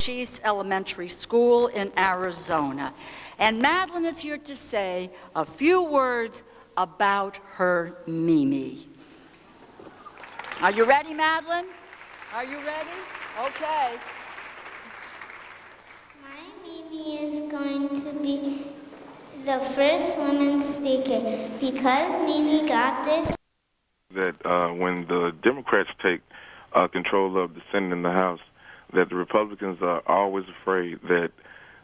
Chase Elementary School in Arizona. And Madeline is here to say a few words about her Mimi. Are you ready, Madeline? Are you ready? Okay. My Mimi is going to be the first woman speaker because Mimi got this. That when the Democrats take control of the Senate and the House, that the Republicans are always afraid that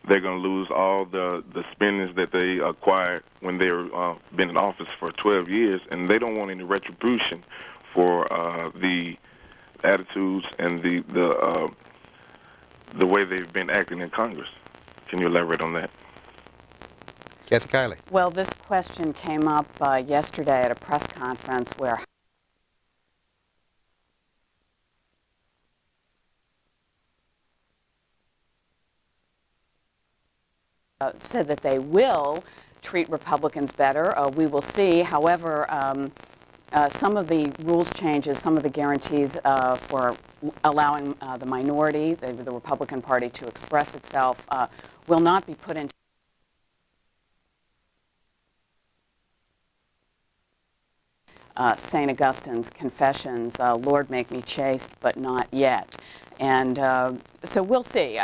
they're going to lose all the spending that they acquired when they were been in office for 12 years, and they don't want any retribution for the attitudes and the way they've been acting in Congress. Can you elaborate on that? Kathy Kiely. Well, this question came up yesterday at a press conference where said that they will treat Republicans better. We will see. However, some of the rules changes, some of the guarantees for allowing the minority, the Republican Party, to express itself will not be put into St. Augustine's Confessions, Lord, make me chaste, but not yet. And so we'll see.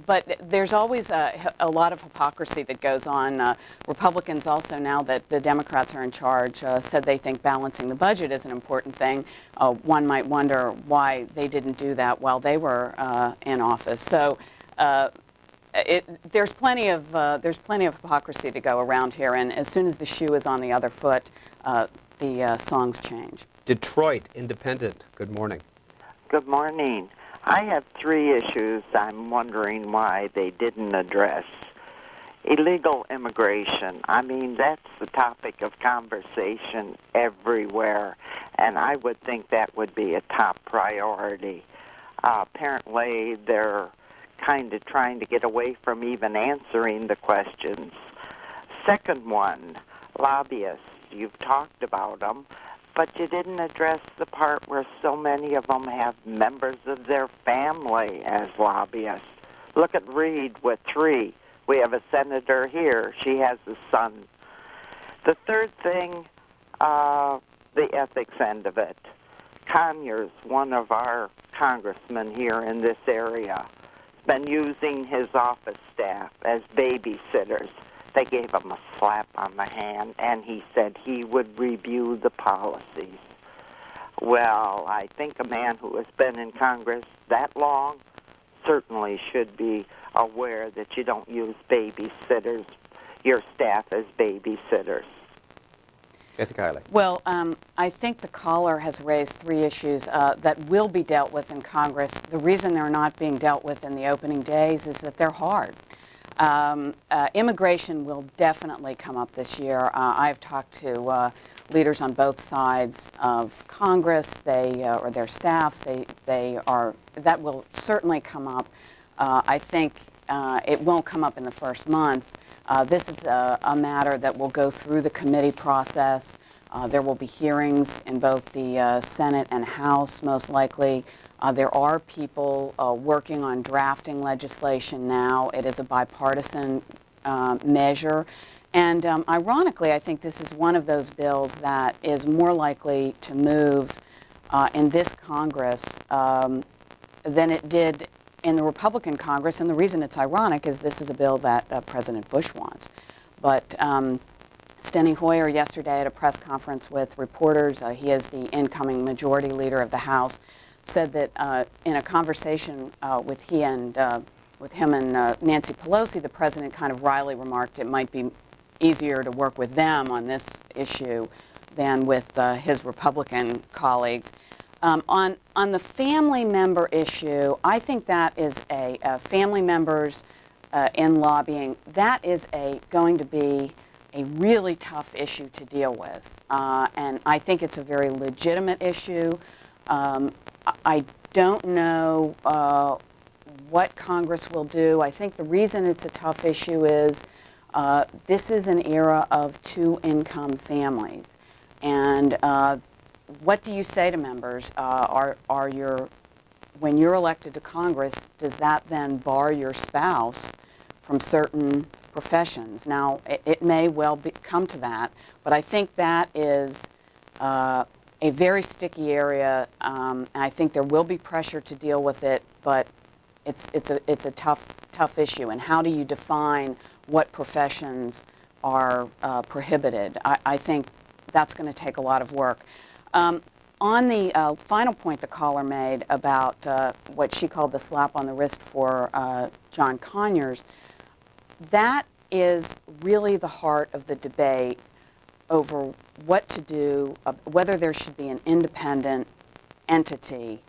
But there's always a lot of hypocrisy that goes on. Republicans also, now that the Democrats are in charge, said they think balancing the budget is an important thing. One might wonder why they didn't do that while they were in office. So there's plenty of hypocrisy to go around here. And as soon as the shoe is on the other foot, the songs change. Detroit Independent, good morning. Good morning. I have three issues I'm wondering why they didn't address. Illegal immigration. I mean, that's the topic of conversation everywhere, and I would think that would be a top priority. Apparently, they're kind of trying to get away from even answering the questions. Second one, lobbyists. You've talked about them, but you didn't address the part where so many of them have members of their family as lobbyists. Look at Reed with 3. We have a senator here. She has a son. The third thing, the ethics end of it. Conyers, one of our congressmen here in this area, has been using his office staff as babysitters. They gave him a slap on the hand, and he said he would review the policies. Well, I think a man who has been in Congress that long certainly should be aware that you don't use babysitters, your staff as babysitters. Kathy Kiely. Well, I think the caller has raised 3 issues that will be dealt with in Congress. The reason they're not being dealt with in the opening days is that they're hard. Immigration will definitely come up this year. I've talked to leaders on both sides of Congress, or their staffs. That will certainly come up. I think it won't come up in the first month. This is a matter that will go through the committee process. There will be hearings in both the Senate and House, most likely. There are people working on drafting legislation now. It is a bipartisan measure. And ironically, I think this is one of those bills that is more likely to move in this Congress than it did in the Republican Congress. And the reason it's ironic is this is a bill that President Bush wants. But Steny Hoyer yesterday at a press conference with reporters, he is the incoming majority leader of the House, said that in a conversation with him and Nancy Pelosi, the president kind of wryly remarked it might be easier to work with them on this issue than with his Republican colleagues. On the family member issue, I think that is family members in lobbying, that is going to be a really tough issue to deal with. And I think it's a very legitimate issue. I don't know what Congress will do. I think the reason it's a tough issue is this is an era of 2-income families. And what do you say to members? Are your when you're elected to Congress, does that then bar your spouse from certain professions? Now, it may well come to that, but I think that is a very sticky area, and I think there will be pressure to deal with it, but it's a tough issue. And how do you define what professions are prohibited? I think that's going to take a lot of work. On the final point the caller made about what she called the slap on the wrist for John Conyers, that is really the heart of the debate over what to do, whether there should be an independent entity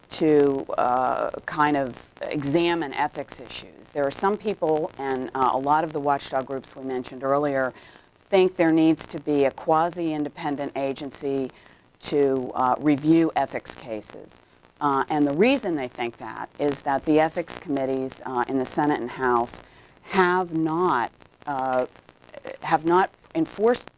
to kind of examine ethics issues. There are some people, and a lot of the watchdog groups we mentioned earlier, think there needs to be a quasi-independent agency to review ethics cases. And the reason they think that is that the ethics committees in the Senate and House have not enforced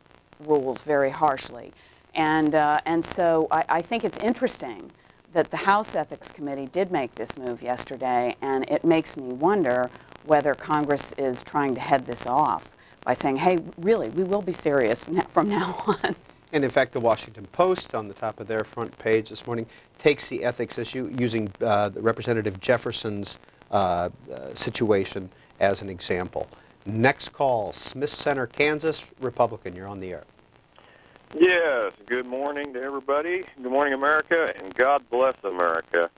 rules very harshly. And so I think it's interesting that the House Ethics Committee did make this move yesterday, and it makes me wonder whether Congress is trying to head this off by saying, hey, really, we will be serious from now on. And in fact, the Washington Post, on the top of their front page this morning, takes the ethics issue using Representative Jefferson's situation as an example. Next call, Smith Center, Kansas, Republican. You're on the air. Yes, good morning to everybody. Good morning, America, and God bless America.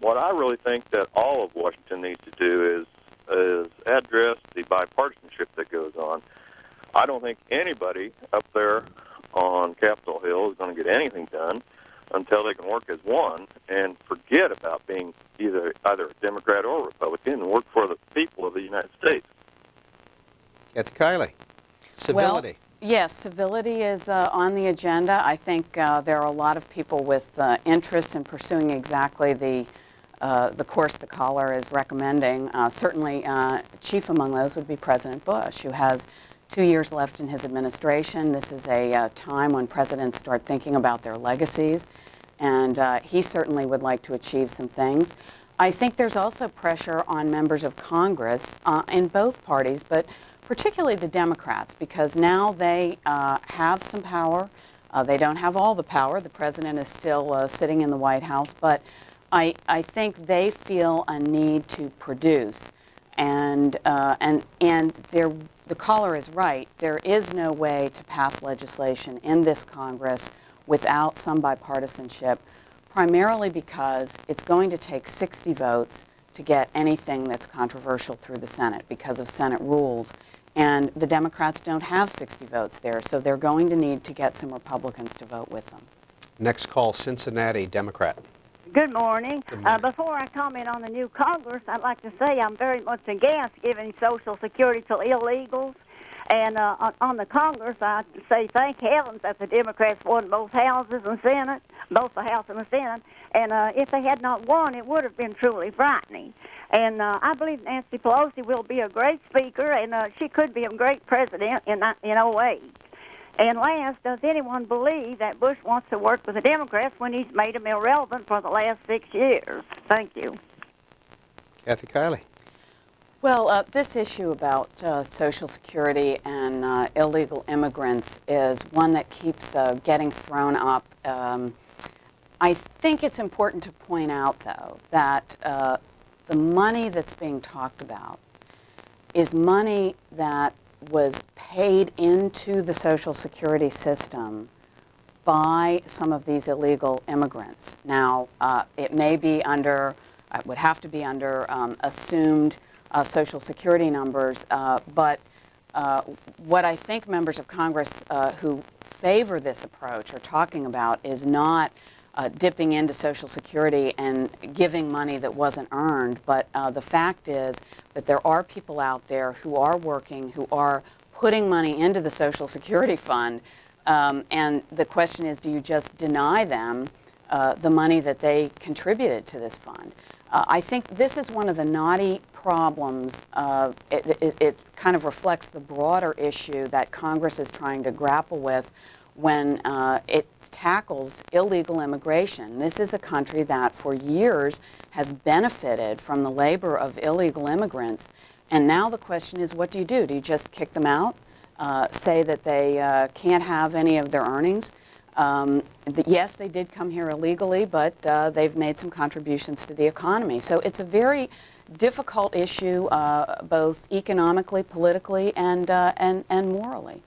What I really think that all of Washington needs to do is address the bipartisanship that goes on. I don't think anybody up there on Capitol Hill is going to get anything done until they can work as one and forget about being either a Democrat or Republican and work for the people of the United States. Kathy Kiely, civility. Well, yes, civility is on the agenda. I think there are a lot of people with interest in pursuing exactly the course the caller is recommending. Certainly, chief among those would be President Bush, who has 2 years left in his administration. This is a time when presidents start thinking about their legacies, and he certainly would like to achieve some things. I think there's also pressure on members of Congress in both parties, but particularly the Democrats, because now they have some power. They don't have all the power. The president is still sitting in the White House, but I think they feel a need to produce, and the caller is right. There is no way to pass legislation in this Congress without some bipartisanship, primarily because it's going to take 60 votes to get anything that's controversial through the Senate because of Senate rules. And the Democrats don't have 60 votes there, so they're going to need to get some Republicans to vote with them. Next call, Cincinnati, Democrat. Good morning. Good morning. Before I comment on the new Congress, I'd like to say I'm very much against giving Social Security to illegals. And on the Congress, I say thank heavens that the Democrats won both houses and Senate, both the House and the Senate. And if they had not won, it would have been truly frightening. And I believe Nancy Pelosi will be a great speaker, and she could be a great president in 08. And last, does anyone believe that Bush wants to work with the Democrats when he's made them irrelevant for the last 6 years? Thank you. Kathy Kiely. Well, this issue about Social Security and illegal immigrants is one that keeps getting thrown up. I think it's important to point out, though, that the money that's being talked about is money that was paid into the Social Security system by some of these illegal immigrants. Now, it may be under, it would have to be under assumed Social Security numbers, but what I think members of Congress who favor this approach are talking about is not dipping into Social Security and giving money that wasn't earned, but the fact is that there are people out there who are working, who are putting money into the Social Security fund, and the question is, do you just deny them the money that they contributed to this fund? I think this is one of the knotty problems. It kind of reflects the broader issue that Congress is trying to grapple with, when it tackles illegal immigration. This is a country that for years has benefited from the labor of illegal immigrants. And now the question is, what do you do? Do you just kick them out? Say that they can't have any of their earnings? Yes, they did come here illegally, but they've made some contributions to the economy. So it's a very difficult issue, both economically, politically, and morally.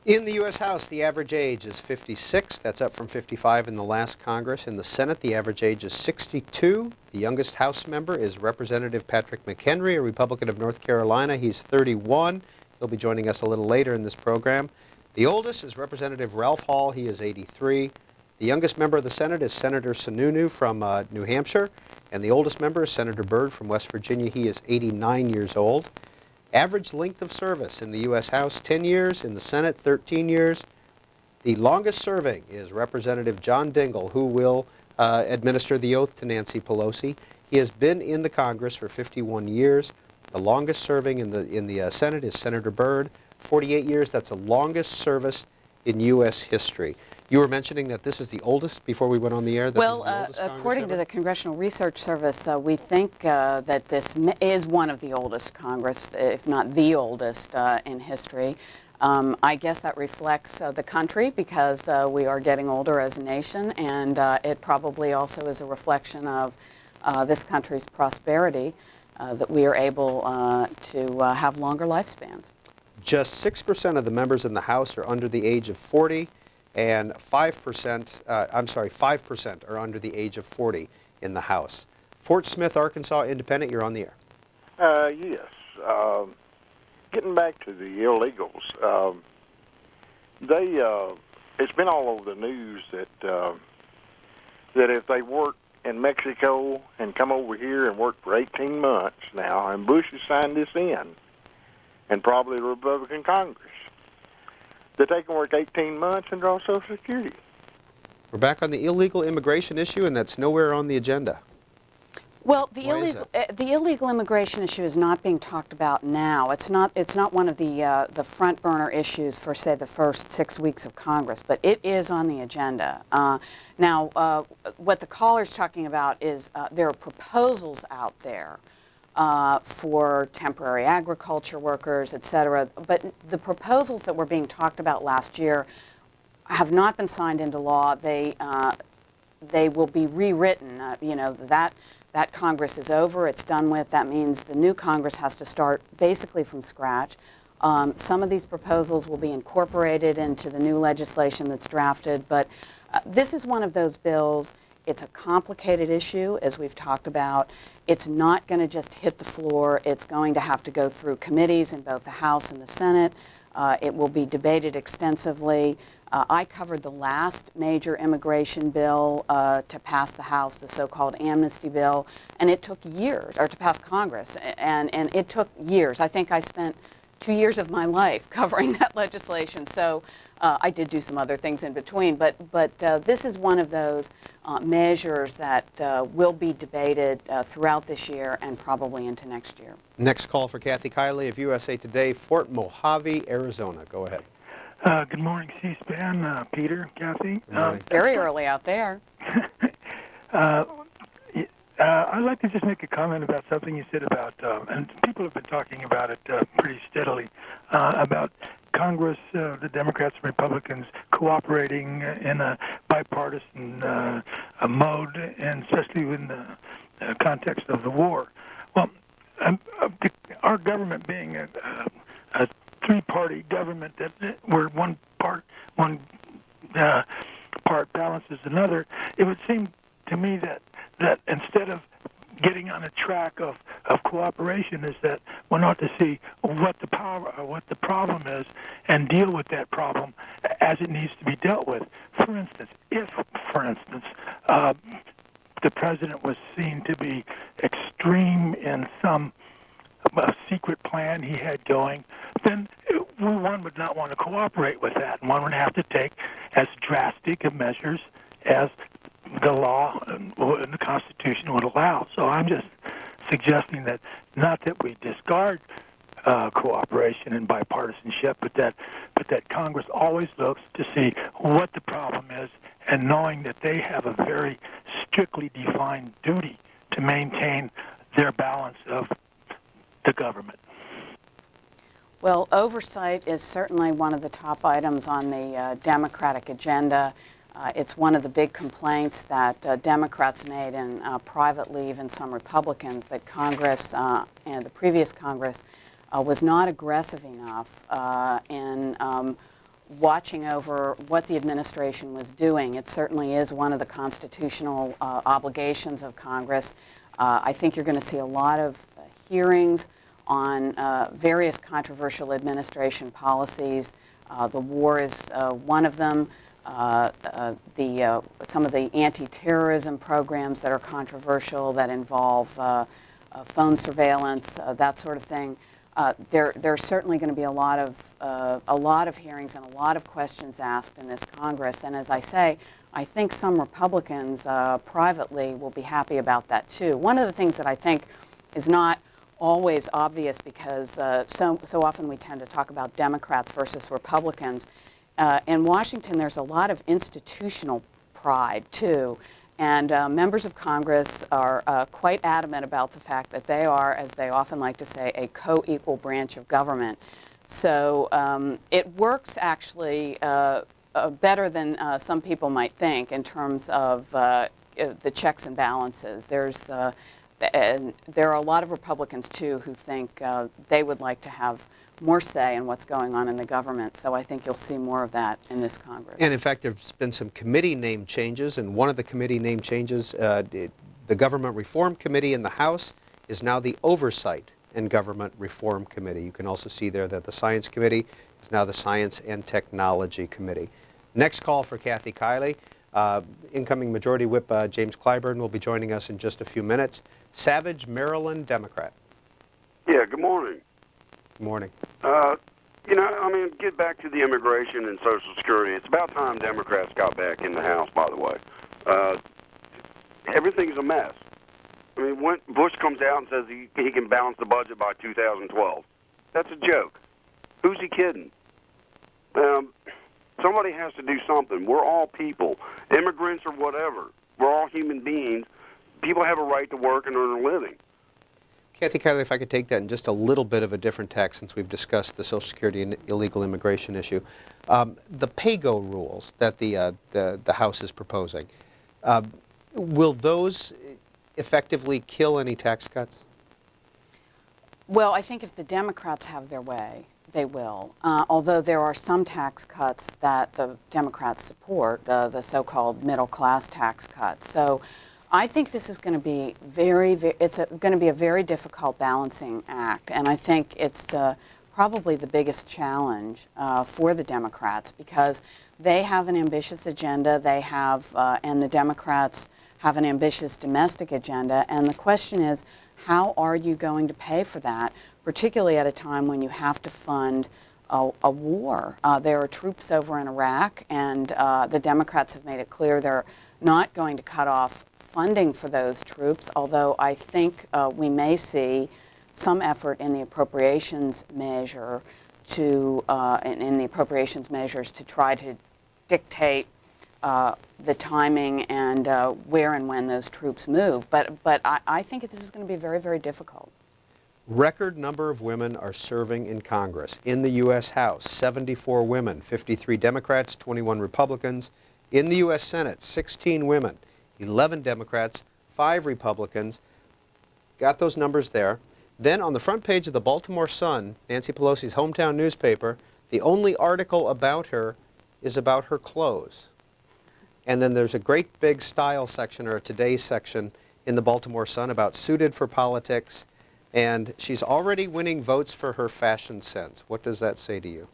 In the U.S. House, the average age is 56. That's up from 55 in the last Congress. In the Senate, the average age is 62. The youngest House member is Representative Patrick McHenry, a Republican of North Carolina. He's 31. He'll be joining us a little later in this program. The oldest is Representative Ralph Hall. He is 83. The youngest member of the Senate is Senator Sununu from New Hampshire. And the oldest member is Senator Byrd from West Virginia. He is 89 years old. Average length of service in the U.S. House, 10 years. In the Senate, 13 years. The longest serving is Representative John Dingell, who will administer the oath to Nancy Pelosi. He has been in the Congress for 51 years. The longest serving in the Senate is Senator Byrd, 48 years. That's the longest service in U.S. history. You were mentioning that this is the oldest, before we went on the air? Well, according to the Congressional Research Service, we think that this is one of the oldest Congress, if not the oldest in history. I guess that reflects the country, because we are getting older as a nation, and it probably also is a reflection of this country's prosperity, that we are able to have longer lifespans. Just 6% of the members in the House are under the age of 40, and 5% are under the age of 40 in the House. Fort Smith, Arkansas Independent, you're on the air. Yes. Getting back to the illegals, it's been all over the news that if they work in Mexico and come over here and work for 18 months now, and Bush has signed this in, and probably the Republican Congress, that they can work 18 months and draw Social Security. We're back on the illegal immigration issue, and that's nowhere on the agenda. Well, the illegal immigration issue is not being talked about now. It's not one of the front burner issues for, say, the first 6 weeks of Congress, but it is on the agenda. Now, what the caller's talking about is there are proposals out there for temporary agriculture workers, et cetera, but the proposals that were being talked about last year have not been signed into law. They will be rewritten. You know, that Congress is over, it's done with. That means the new Congress has to start basically from scratch. Some of these proposals will be incorporated into the new legislation that's drafted, but this is one of those bills. It's a complicated issue, as we've talked about. It's not going to just hit the floor. It's going to have to go through committees in both the House and the Senate. It will be debated extensively. I covered the last major immigration bill to pass the House, the so-called amnesty bill, and it took years, or to pass Congress, and it took years. I think I spent 2 years of my life covering that legislation, so I did do some other things in between, but this is one of those measures that will be debated throughout this year and probably into next year. Next call for Kathy Kiely of USA Today, Fort Mojave, Arizona. Go ahead. Good morning, C-SPAN, Peter, Kathy. It's very early out there. I'd like to just make a comment about something you said about, and people have been talking about it pretty steadily, about Congress, the Democrats and Republicans cooperating in a bipartisan mode, and especially in the context of the war. Well, our government being a three-party government where one part balances another, it would seem to me that instead of getting on a track of cooperation, is that one ought to see what the problem is and deal with that problem as it needs to be dealt with. For instance, if the president was seen to be extreme in some secret plan he had going, then one would not want to cooperate with that, and one would have to take as drastic of measures as the law and the Constitution would allow. So I'm just suggesting that not that we discard cooperation and bipartisanship, but that Congress always looks to see what the problem is, and knowing that they have a very strictly defined duty to maintain their balance of the government. Well, oversight is certainly one of the top items on the Democratic agenda. It's one of the big complaints that Democrats made in privately, even some Republicans, that Congress and the previous Congress was not aggressive enough in watching over what the administration was doing. It certainly is one of the constitutional obligations of Congress. I think you're going to see a lot of hearings on various controversial administration policies. The war is one of them. Some of the anti-terrorism programs that are controversial, that involve phone surveillance, that sort of thing. There's certainly going to be a lot of hearings and a lot of questions asked in this Congress. And as I say, I think some Republicans privately will be happy about that too. One of the things that I think is not always obvious, because so often we tend to talk about Democrats versus Republicans. In Washington, there's a lot of institutional pride too. And members of Congress are quite adamant about the fact that they are, as they often like to say, a co-equal branch of government. So it works actually better than some people might think in terms of the checks and balances. And there are a lot of Republicans, too, who think they would like to have more say in what's going on in the government. So I think you'll see more of that in this Congress. And in fact, there's been some committee name changes, and one of the committee name changes, the Government Reform Committee in the House is now the Oversight and Government Reform Committee. You can also see there that the Science Committee is now the Science and Technology Committee. Next call for Kathy Kiely. Incoming Majority Whip James Clyburn will be joining us in just a few minutes. Savage, Maryland, Democrat. Yeah, good morning. Good morning. Get back to the immigration and Social Security. It's about time Democrats got back in the House, by the way. Everything's a mess. When Bush comes out and says he can balance the budget by 2012, that's a joke. Who's he kidding? Somebody has to do something. We're all people, immigrants or whatever. We're all human beings. People have a right to work and earn a living. Kathy Kiely, if I could take that in just a little bit of a different tack, since we've discussed the Social Security and illegal immigration issue. The pay-go rules that the House is proposing, will those effectively kill any tax cuts? Well, I think if the Democrats have their way, they will. Although there are some tax cuts that the Democrats support, the so-called middle-class tax cuts. So I think this is going to be going to be a very difficult balancing act, and I think it's probably the biggest challenge for the Democrats, because they have an ambitious agenda. They have, and the Democrats have an ambitious domestic agenda, and the question is, how are you going to pay for that, particularly at a time when you have to fund a war? There are troops over in Iraq, and the Democrats have made it clear they're not going to cut off funding for those troops, although I think we may see some effort in the appropriations measure to in the appropriations measures to try to dictate the timing and where and when those troops move. But I think this is going to be very, very difficult. Record number of women are serving in Congress. In the U.S. House, 74 women, 53 Democrats, 21 Republicans. In the U.S. Senate, 16 women, 11 Democrats, 5 Republicans. Got those numbers there. Then on the front page of the Baltimore Sun, Nancy Pelosi's hometown newspaper, the only article about her is about her clothes. And then there's a great big style section, or a Today section, in the Baltimore Sun about suited for politics. And she's already winning votes for her fashion sense. What does that say to you?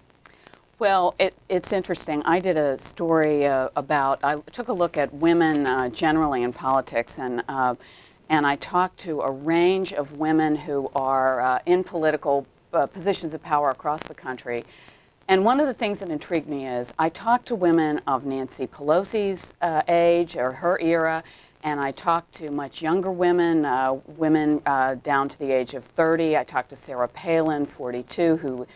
Well, it's interesting. I did a story I took a look at women generally in politics, and I talked to a range of women who are in political positions of power across the country. And one of the things that intrigued me is I talked to women of Nancy Pelosi's age or her era, And I talked to much younger women, women down to the age of 30. I talked to Sarah Palin, 42, who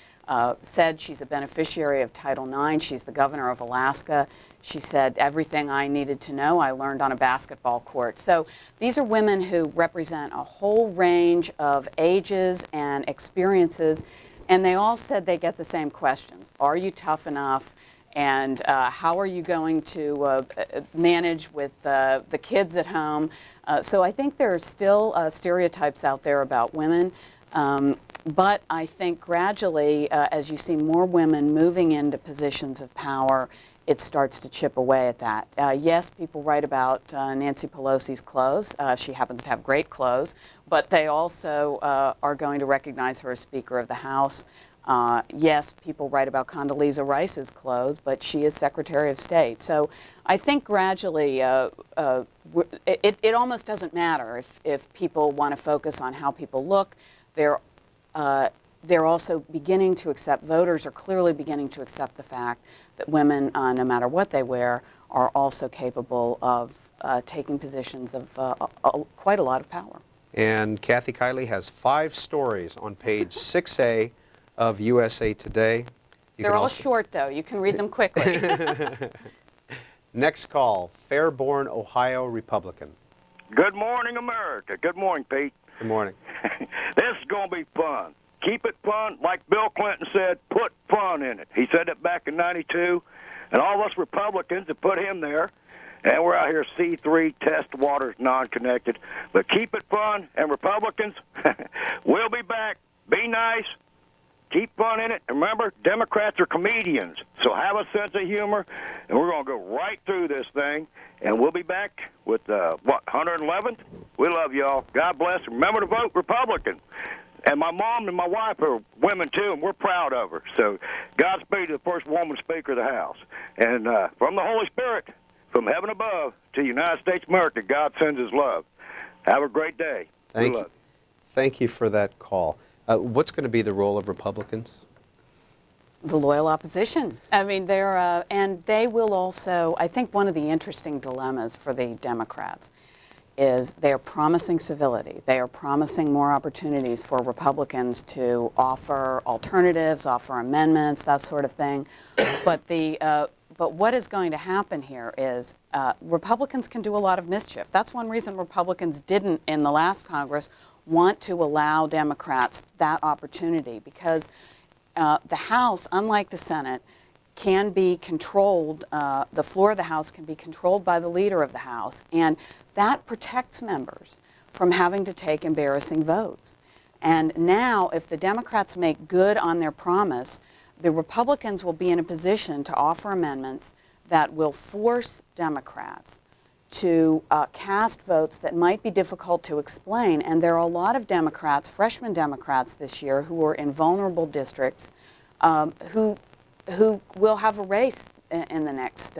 said she's a beneficiary of Title IX. She's the governor of Alaska. She said, everything I needed to know, I learned on a basketball court. So these are women who represent a whole range of ages and experiences, and they all said they get the same questions. Are you tough enough? And how are you going to manage with the kids at home? So I think there are still stereotypes out there about women. But I think gradually, as you see more women moving into positions of power, it starts to chip away at that. Yes, people write about Nancy Pelosi's clothes. She happens to have great clothes, but they also are going to recognize her as Speaker of the House. Yes, people write about Condoleezza Rice's clothes, but she is Secretary of State. So I think gradually it almost doesn't matter if people want to focus on how people look. They're also beginning to accept, voters are clearly beginning to accept the fact that women, no matter what they wear, are also capable of taking positions of quite a lot of power. And Kathy Kiely has 5 stories on page 6A of USA Today. They're all short, though. You can read them quickly. Next call, Fairborn, Ohio Republican. Good morning, America. Good morning, Pete. Good morning. This is going to be fun. Keep it fun. Like Bill Clinton said, put fun in it. He said it back in '92, and all of us Republicans have put him there. And we're out here C3, test waters, non-connected. But keep it fun, and Republicans, we'll be back. Be nice. Keep fun in it. And remember, Democrats are comedians, so have a sense of humor, and we're going to go right through this thing, and we'll be back with, 111th? We love y'all. God bless. Remember to vote Republican. And my mom and my wife are women, too, and we're proud of her. So Godspeed to the first woman Speaker of the House. And from the Holy Spirit, from heaven above to the United States of America, God sends his love. Have a great day. Thank you. Thank you for that call. What's going to be the role of Republicans? The loyal opposition. I mean, and they will also, I think one of the interesting dilemmas for the Democrats is they are promising civility. They are promising more opportunities for Republicans to offer alternatives, offer amendments, that sort of thing. But what is going to happen here is Republicans can do a lot of mischief. That's one reason Republicans didn't, in the last Congress, want to allow Democrats that opportunity, because the House, unlike the Senate, can be controlled, the floor of the House can be controlled by the leader of the House, and that protects members from having to take embarrassing votes. And now, if the Democrats make good on their promise, the Republicans will be in a position to offer amendments that will force Democrats to cast votes that might be difficult to explain. And there are a lot of Democrats, freshman Democrats this year, who are in vulnerable districts who will have a race in the next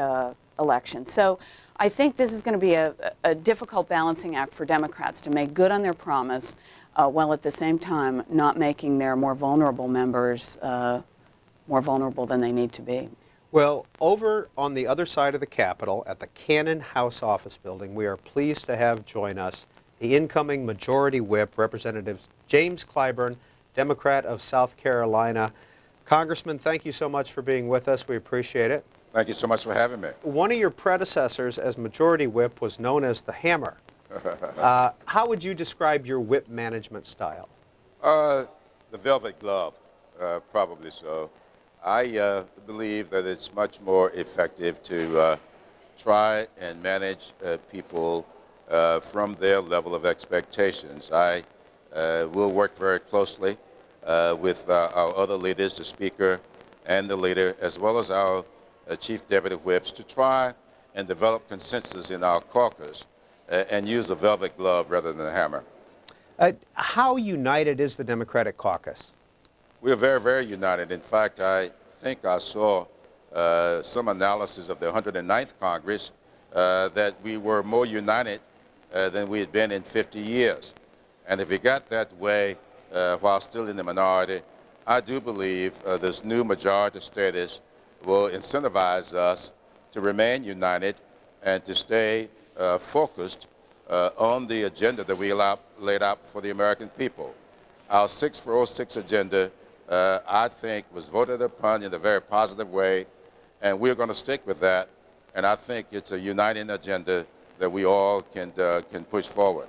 election. So I think this is going to be a difficult balancing act for Democrats to make good on their promise while at the same time not making their more vulnerable members more vulnerable than they need to be. Well, over on the other side of the Capitol at the Cannon House Office Building, we are pleased to have join us the incoming Majority Whip, Representative James Clyburn, Democrat of South Carolina. Congressman, thank you so much for being with us. We appreciate it. Thank you so much for having me. One of your predecessors as Majority Whip was known as the Hammer. How would you describe your whip management style? The velvet glove, probably so. I believe that it's much more effective to try and manage people from their level of expectations. I will work very closely with our other leaders, the Speaker and the leader, as well as our Chief Deputy Whips, to try and develop consensus in our caucus and use a velvet glove rather than a hammer. How united is the Democratic caucus? We are very, very united. In fact, I think I saw some analysis of the 109th Congress that we were more united than we had been in 50 years. And if it got that way while still in the minority, I do believe this new majority status will incentivize us to remain united and to stay focused on the agenda that we laid out for the American people. Our 6-for-06 agenda, I think, was voted upon in a very positive way, and we're going to stick with that. And I think it's a uniting agenda that we all can push forward.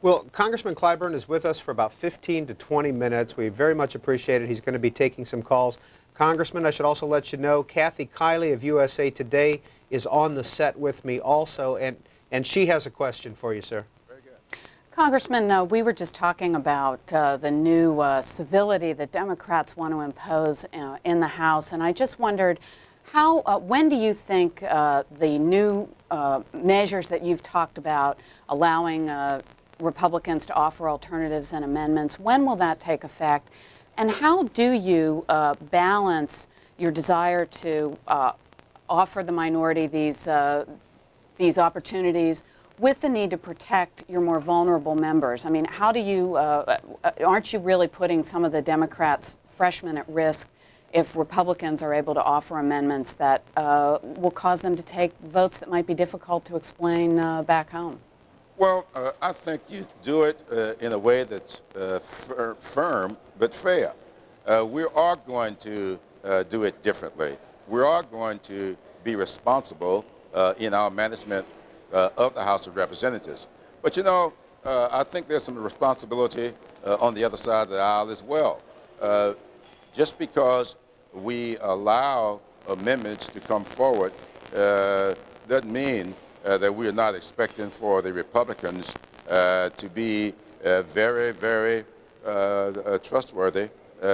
Well, Congressman Clyburn is with us for about 15 to 20 minutes. We very much appreciate it. He's going to be taking some calls. Congressman, I should also let you know, Kathy Kiely of USA Today is on the set with me also, and she has a question for you, sir. Very good. Congressman, we were just talking about the new civility that Democrats want to impose in the House, and I just wondered, when do you think the new measures that you've talked about, allowing Republicans to offer alternatives and amendments, when will that take effect? And how do you balance your desire to offer the minority these opportunities with the need to protect your more vulnerable members? I mean, how do you, aren't you really putting some of the Democrats' freshmen at risk if Republicans are able to offer amendments that will cause them to take votes that might be difficult to explain back home? Well, I think you do it in a way that's firm but fair. We are going to do it differently. We are going to be responsible in our management of the House of Representatives. But you know, I think there's some responsibility on the other side of the aisle as well. Just because we allow amendments to come forward doesn't mean that we are not expecting for the Republicans to be very, very trustworthy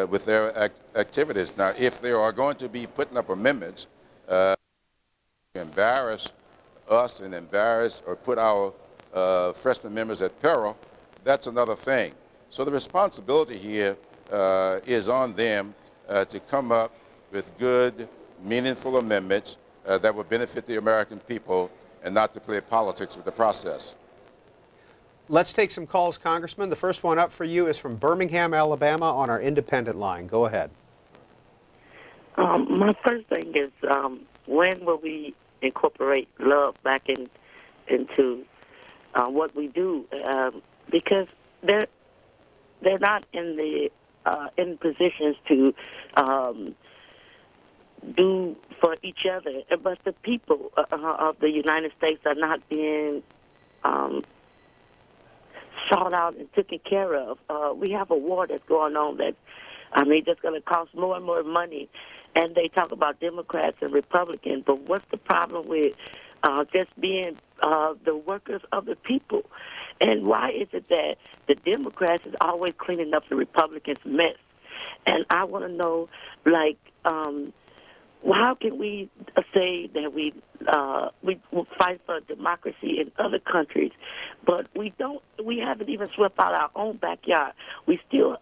with their activities. Now, if they are going to be putting up amendments to embarrass us and embarrass or put our freshman members at peril, that's another thing. So the responsibility here is on them to come up with good, meaningful amendments that will benefit the American people and not to play politics with the process. Let's take some calls, Congressman. The first one up for you is from Birmingham, Alabama, on our independent line. Go ahead. My first thing is, when will we incorporate love back into what we do? Because they're not in positions to do for each other, but the people of the United States are not being sought out and taken care of. We have a war that's going on that, that's going to cost more and more money. And they talk about Democrats and Republicans, but what's the problem with just being the workers of the people? And why is it that the Democrats is always cleaning up the Republicans' mess? And I want to know, how can we say that we fight for democracy in other countries, but we haven't even swept out our own backyard. We still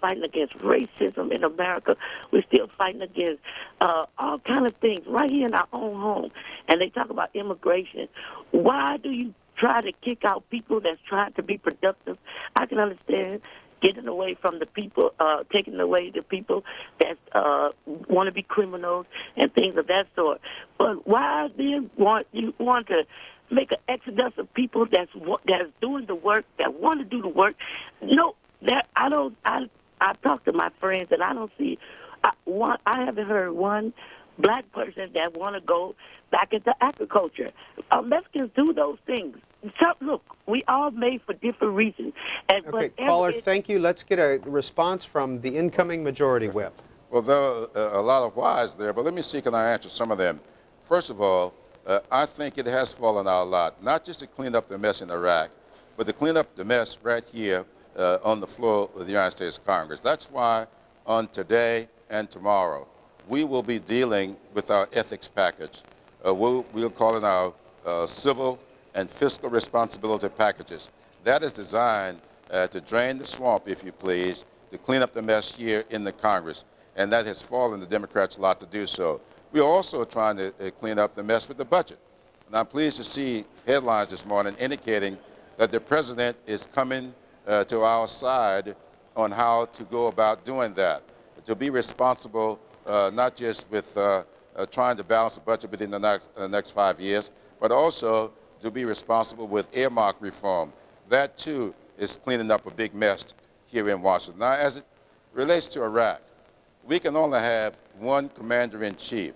fighting against racism in America. We're still fighting against all kind of things right here in our own home. And they talk about immigration. Why do you try to kick out people that's trying to be productive? I can understand getting away from the people, taking away the people that want to be criminals and things of that sort. But why then you want to make an exodus of people that's doing the work, that want to do the work? No, I talk to my friends and I don't see I haven't heard one black person that want to go back into agriculture. Mexicans do those things. So, look, we all made for different reasons. Okay, caller, thank you. Let's get a response from the incoming majority whip. Well, there are a lot of whys there, but let me see, can I answer some of them? First of all, I think it has fallen out a lot, not just to clean up the mess in Iraq, but to clean up the mess right here on the floor of the United States Congress. That's why on today and tomorrow, we will be dealing with our ethics package. We'll call it our civil and fiscal responsibility packages. That is designed to drain the swamp, if you please, to clean up the mess here in the Congress. And that has fallen the Democrats a lot to do so. We are also trying to clean up the mess with the budget. And I'm pleased to see headlines this morning indicating that the president is coming to our side on how to go about doing that, to be responsible not just with trying to balance the budget within the next 5 years, but also to be responsible with earmark reform. That, too, is cleaning up a big mess here in Washington. Now, as it relates to Iraq, we can only have one commander-in-chief.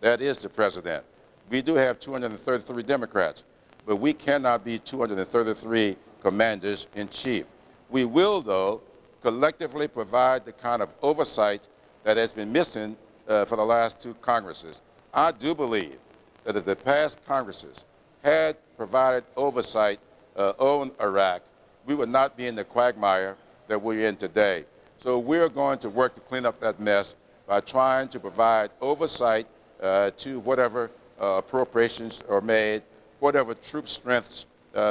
That is the president. We do have 233 Democrats, but we cannot be 233 commanders-in-chief. We will, though, collectively provide the kind of oversight that has been missing for the last two Congresses. I do believe that if the past Congresses had provided oversight on Iraq, we would not be in the quagmire that we're in today. So we're going to work to clean up that mess by trying to provide oversight to whatever appropriations are made, whatever troop strengths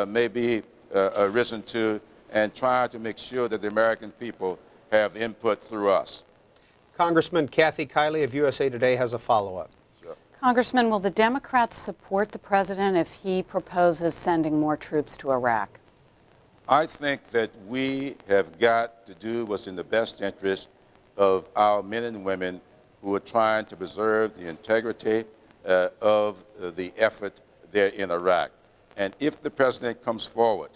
may be risen to, and trying to make sure that the American people have input through us. Congressman Kathy Kiely of USA Today has a follow-up. Sure. Congressman, will the Democrats support the president if he proposes sending more troops to Iraq? I think that we have got to do what's in the best interest of our men and women who are trying to preserve the integrity of the effort there in Iraq. And if the president comes forward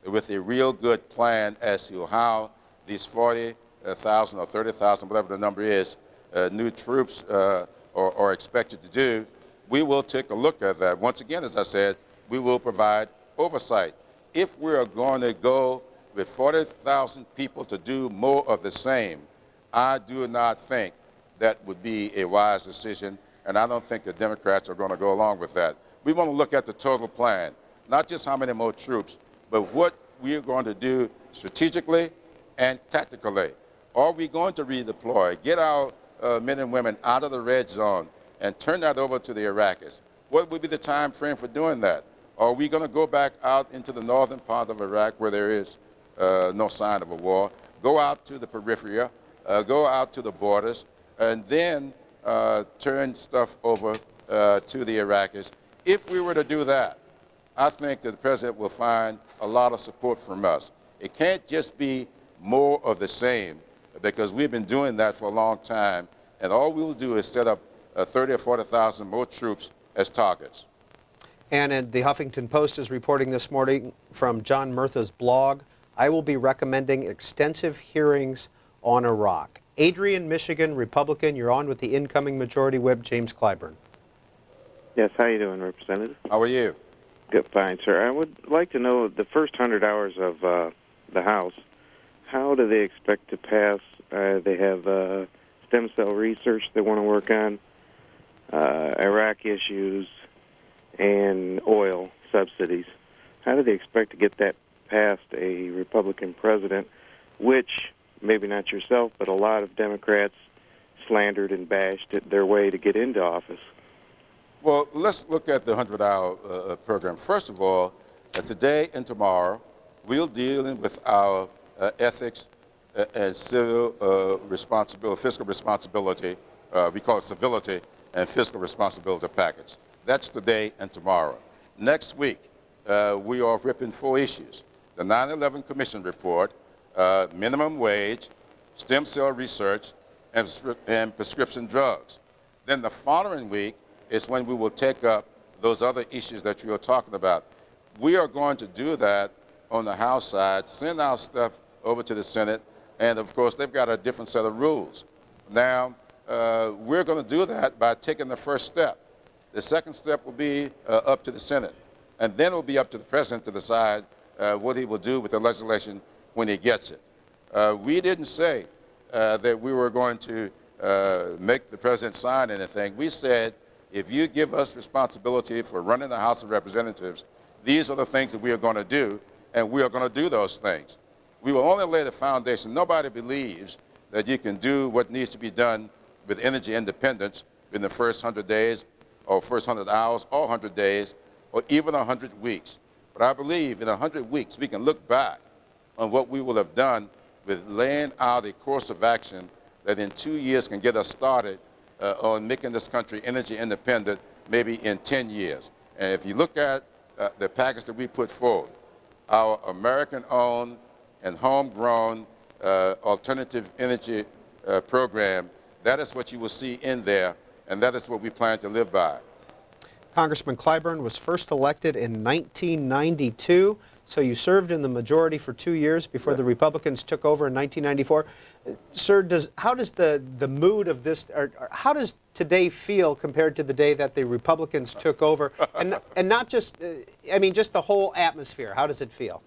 with a real good plan as to how these 40,000 or 30,000, whatever the number is, new troops are expected to do, we will take a look at that. Once again, as I said, we will provide oversight. If we're going to go with 40,000 people to do more of the same, I do not think that would be a wise decision, and I don't think the Democrats are going to go along with that. We want to look at the total plan, not just how many more troops, but what we are going to do strategically and tactically. Are we going to redeploy, get our men and women out of the red zone and turn that over to the Iraqis? What would be the time frame for doing that? Are we going to go back out into the northern part of Iraq where there is no sign of a war, go out to the periphery, go out to the borders, and then turn stuff over to the Iraqis? If we were to do that, I think that the president will find a lot of support from us. It can't just be more of the same, because we've been doing that for a long time, and all we will do is set up 30 or 40,000 more troops as targets. And the Huffington Post is reporting this morning from John Murtha's blog, I will be recommending extensive hearings on Iraq. Adrian, Michigan, Republican, you're on with the incoming Majority Whip, James Clyburn. Yes, how you doing, Representative? How are you? Good, fine, sir. I would like to know the first 100 hours of the House, how do they expect to pass? They have stem cell research they want to work on, Iraq issues, and oil subsidies. How do they expect to get that past a Republican president, which, maybe not yourself, but a lot of Democrats slandered and bashed it their way to get into office? Well, let's look at the 100-hour program. First of all, today and tomorrow, we'll deal with our ethics and civil responsibility, fiscal responsibility, we call it civility and fiscal responsibility package. That's today and tomorrow. Next week, we are ripping 4 issues. The 9/11 Commission report, minimum wage, stem cell research, and prescription drugs. Then the following week is when we will take up those other issues that you are talking about. We are going to do that on the House side, send our stuff over to the Senate, and of course they've got a different set of rules. Now, we're going to do that by taking the first step. The second step will be up to the Senate, and then it will be up to the President to decide what he will do with the legislation when he gets it. We didn't say that we were going to make the President sign anything. We said, if you give us responsibility for running the House of Representatives, these are the things that we are going to do, and we are going to do those things. We will only lay the foundation. Nobody believes that you can do what needs to be done with energy independence in the first 100 days, or first 100 hours, or 100 days, or even 100 weeks. But I believe in 100 weeks we can look back on what we will have done with laying out a course of action that in 2 years can get us started on making this country energy independent, maybe in 10 years. And if you look at the package that we put forth, our American-owned and homegrown alternative energy program, that is what you will see in there, and that is what we plan to live by. Congressman Clyburn was first elected in 1992, so you served in the majority for 2 years before the Republicans took over in 1994. Sir, how does the mood of this, or how does today feel compared to the day that the Republicans took over? And not just, I mean, just the whole atmosphere. How does it feel?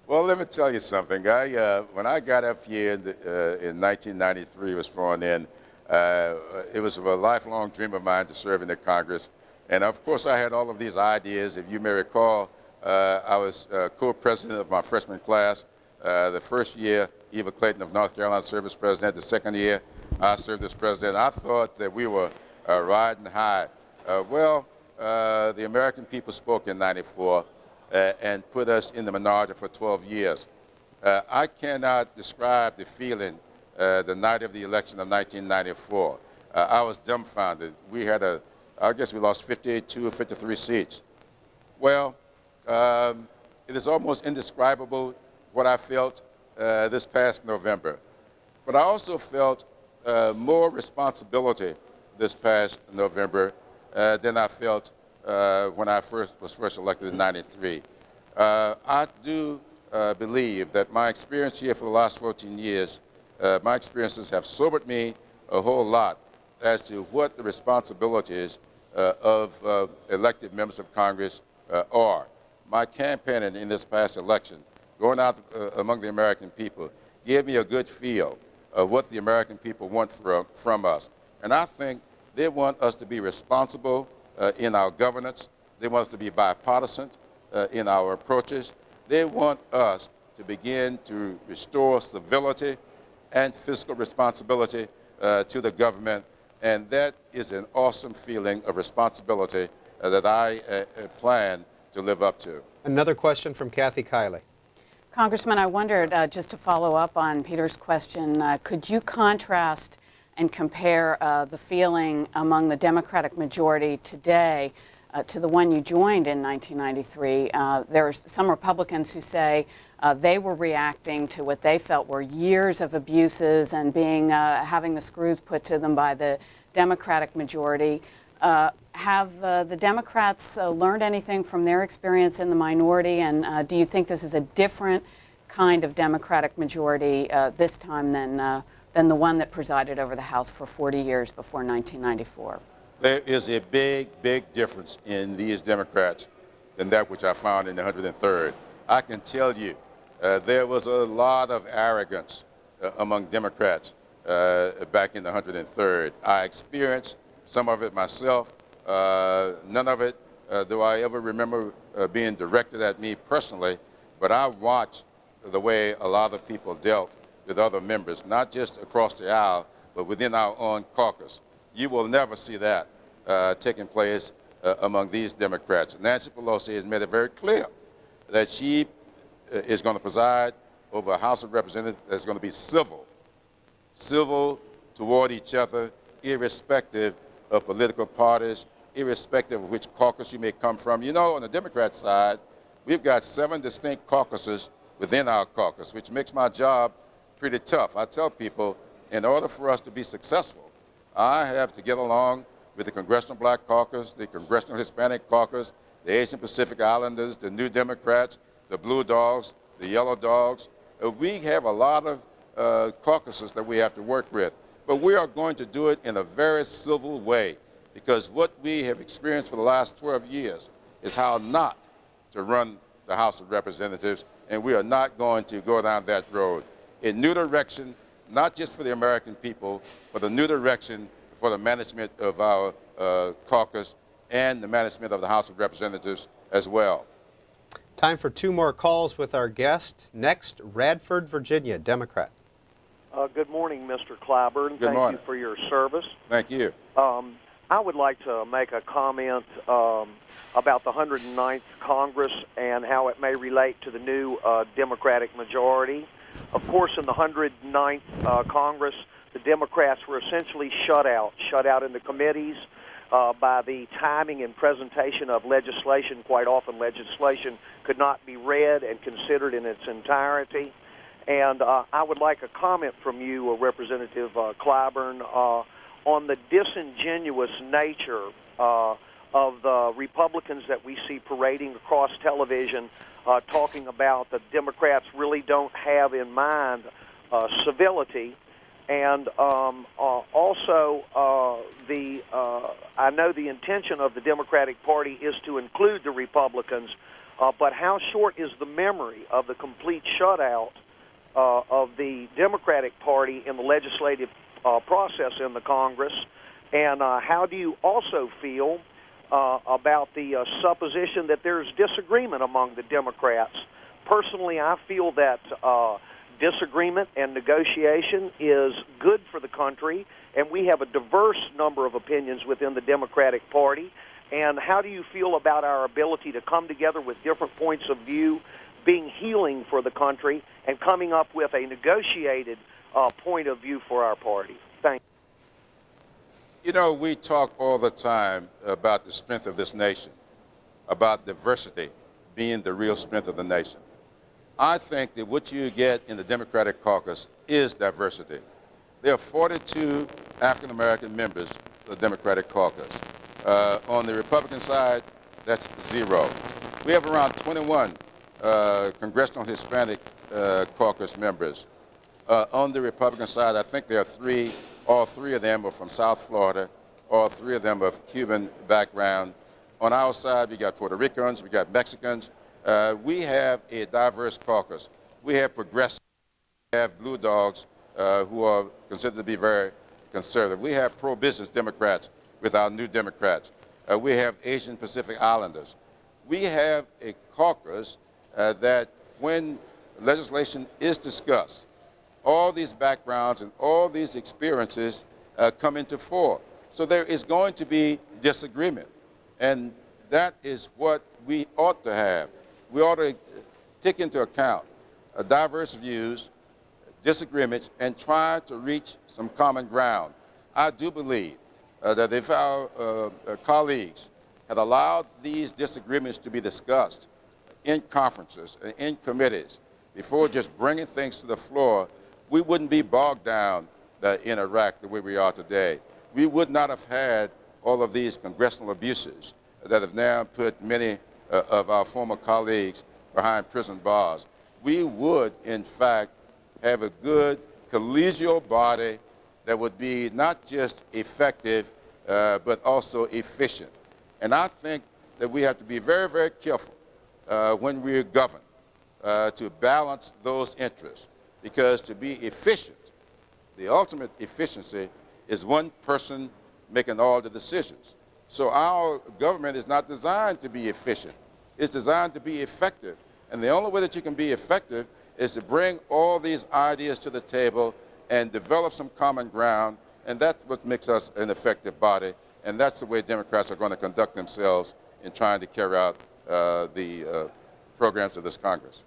Well, let me tell you something. When I got up here in 1993, was sworn in, it was a lifelong dream of mine to serve in the Congress. And of course, I had all of these ideas. If you may recall, I was co-president of my freshman class. The first year, Eva Clayton of North Carolina served as president. The second year, I served as president. I thought that we were riding high. The American people spoke in '94 and put us in the minority for 12 years. I cannot describe the feeling the night of the election of 1994. I was dumbfounded. We had I guess we lost 52 or 53 seats. Well, it is almost indescribable what I felt this past November. But I also felt more responsibility this past November than I felt when I was first elected in '93. I do believe that my experience here for the last 14 years, my experiences have sobered me a whole lot as to what the responsibilities of elected members of Congress are. My campaigning in this past election, going out among the American people, gave me a good feel of what the American people want from us. And I think they want us to be responsible in our governance. They want us to be bipartisan in our approaches. They want us to begin to restore civility and fiscal responsibility to the government. And that is an awesome feeling of responsibility that I plan to live up to. Another question from Kathy Kiely. Congressman, I wondered, just to follow up on Peter's question, could you contrast and compare the feeling among the Democratic majority today to the one you joined in 1993? There are some Republicans who say they were reacting to what they felt were years of abuses and having the screws put to them by the Democratic majority. Have the Democrats learned anything from their experience in the minority, and do you think this is a different kind of Democratic majority this time than the one that presided over the House for 40 years before 1994? There is a big, big difference in these Democrats than that which I found in the 103rd. I can tell you there was a lot of arrogance among Democrats back in the 103rd. I experienced some of it myself. None of it do I ever remember being directed at me personally, but I watched the way a lot of people dealt with other members, not just across the aisle, but within our own caucus. You will never see that taking place among these Democrats. Nancy Pelosi has made it very clear that she is going to preside over a House of Representatives that's going to be civil toward each other, irrespective of political parties, irrespective of which caucus you may come from. You know, on the Democrat side, we've got 7 distinct caucuses within our caucus, which makes my job pretty tough. I tell people, in order for us to be successful, I have to get along with the Congressional Black Caucus, the Congressional Hispanic Caucus, the Asian Pacific Islanders, the New Democrats, the Blue Dogs, the Yellow Dogs. We have a lot of caucuses that we have to work with, but we are going to do it in a very civil way, because what we have experienced for the last 12 years is how not to run the House of Representatives, and we are not going to go down that road. A new direction, not just for the American people, but a new direction for the management of our caucus and the management of the House of Representatives as well. Time for 2 more calls with our guest. Next, Radford, Virginia, Democrat. Good morning, Mr. Clyburn. Good morning. Thank you for your service. Thank you. I would like to make a comment about the 109th Congress and how it may relate to the new Democratic majority. Of course, in the 109th Congress, the Democrats were essentially shut out in the committees by the timing and presentation of legislation. Quite often, legislation could not be read and considered in its entirety. And I would like a comment from you, Representative Clyburn, on the disingenuous nature of of the Republicans that we see parading across television talking about the Democrats really don't have in mind civility. And also, I know the intention of the Democratic Party is to include the Republicans, but how short is the memory of the complete shutout of the Democratic Party in the legislative process in the Congress? And how do you also feel about the supposition that there's disagreement among the Democrats? Personally, I feel that disagreement and negotiation is good for the country, and we have a diverse number of opinions within the Democratic Party. And how do you feel about our ability to come together with different points of view, being healing for the country, and coming up with a negotiated point of view for our party? Thank you. You know, we talk all the time about the strength of this nation, about diversity being the real strength of the nation. I think that what you get in the Democratic caucus is diversity. There are 42 African-American members of the Democratic caucus. On the Republican side, that's 0. We have around 21 Congressional Hispanic caucus members. On the Republican side, I think there are 3. All 3 of them are from South Florida. All 3 of them are of Cuban background. On our side, we got Puerto Ricans, we got Mexicans. We have a diverse caucus. We have progressives, we have blue dogs who are considered to be very conservative. We have pro-business Democrats with our New Democrats. We have Asian Pacific Islanders. We have a caucus that when legislation is discussed, all these backgrounds and all these experiences come into fore. So there is going to be disagreement, and that is what we ought to have. We ought to take into account diverse views, disagreements, and try to reach some common ground. I do believe that if our colleagues had allowed these disagreements to be discussed in conferences and in committees before just bringing things to the floor, we wouldn't be bogged down in Iraq the way we are today. We would not have had all of these congressional abuses that have now put many of our former colleagues behind prison bars. We would, in fact, have a good collegial body that would be not just effective, but also efficient. And I think that we have to be very, very careful when we're governed to balance those interests, because to be efficient, the ultimate efficiency is one person making all the decisions. So our government is not designed to be efficient. It's designed to be effective. And the only way that you can be effective is to bring all these ideas to the table and develop some common ground, and that's what makes us an effective body. And that's the way Democrats are going to conduct themselves in trying to carry out the programs of this Congress.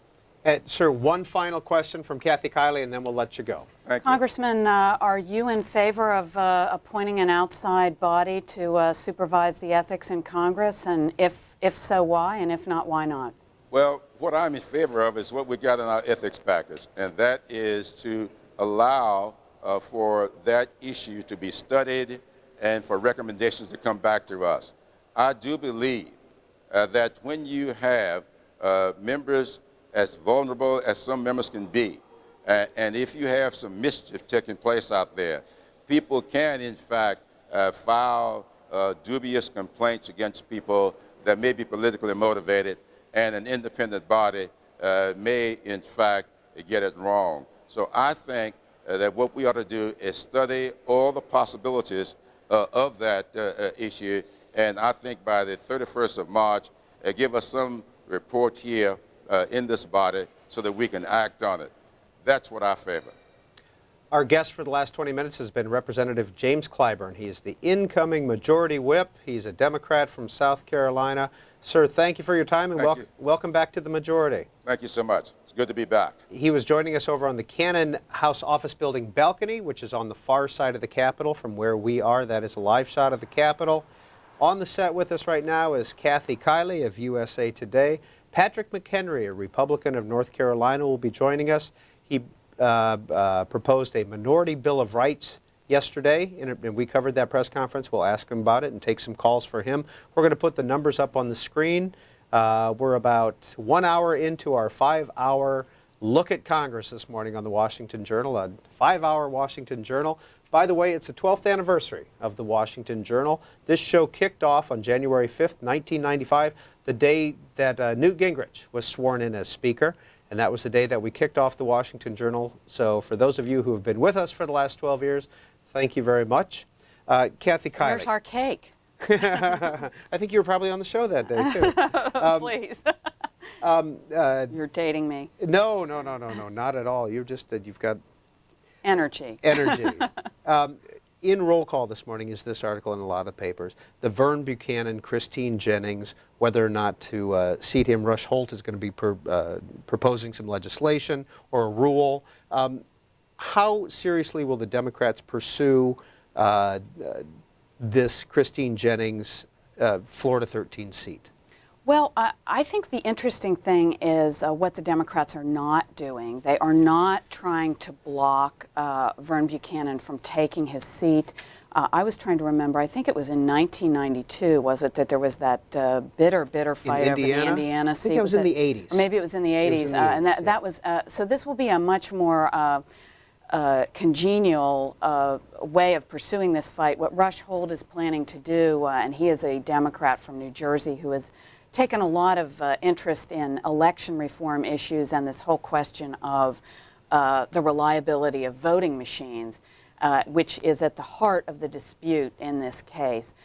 Sir, one final question from Kathy Kiely, and then we'll let you go. Thank you. Congressman, are you in favor of appointing an outside body to supervise the ethics in Congress? And if so, why? And if not, why not? Well, what I'm in favor of is what we got in our ethics package, and that is to allow for that issue to be studied and for recommendations to come back to us. I do believe that when you have members as vulnerable as some members can be, and if you have some mischief taking place out there, people can, in fact, file dubious complaints against people that may be politically motivated, and an independent body may, in fact, get it wrong. So I think that what we ought to do is study all the possibilities of that issue, and I think by the 31st of March, give us some report here in this body so that we can act on it. That's what I favor. Our guest for the last 20 minutes has been Representative James Clyburn. He is the incoming Majority Whip. He's a Democrat from South Carolina. Sir, thank you for your time, and welcome back to the Majority. Thank you so much. It's good to be back. He was joining us over on the Cannon House Office Building balcony, which is on the far side of the Capitol from where we are. That is a live shot of the Capitol. On the set with us right now is Kiely Kiely of USA Today. Patrick McHenry, a Republican of North Carolina, will be joining us. He proposed a minority Bill of Rights yesterday, and we covered that press conference. We'll ask him about it and take some calls for him. We're going to put the numbers up on the screen. We're about 1 hour into our 5-hour look at Congress this morning on the Washington Journal, a 5-hour Washington Journal. By the way, it's the 12th anniversary of the Washington Journal. This show kicked off on January 5th, 1995, the day that Newt Gingrich was sworn in as Speaker, and that was the day that we kicked off the Washington Journal. So for those of you who have been with us for the last 12 years, thank you very much. Kathy Kiely. Where's our cake? I think you were probably on the show that day, too. Please. You're dating me. No, not at all. You've got energy. Energy. In roll call this morning is this article in a lot of papers. The Vern Buchanan, Christine Jennings, whether or not to seat him. Rush Holt is going to be proposing some legislation or a rule. How seriously will the Democrats pursue this Christine Jennings Florida 13 seat? Well, I think the interesting thing is what the Democrats are not doing. They are not trying to block Vern Buchanan from taking his seat. I was trying to remember, I think it was in 1992, was it, that there was that bitter fight over the Indiana seat? I think that was in the 80s. Or maybe it was in the 80s. And that was, so this will be a much more congenial way of pursuing this fight. What Rush Holt is planning to do, and he is a Democrat from New Jersey who has taken a lot of interest in election reform issues and this whole question of the reliability of voting machines, which is at the heart of the dispute in this case.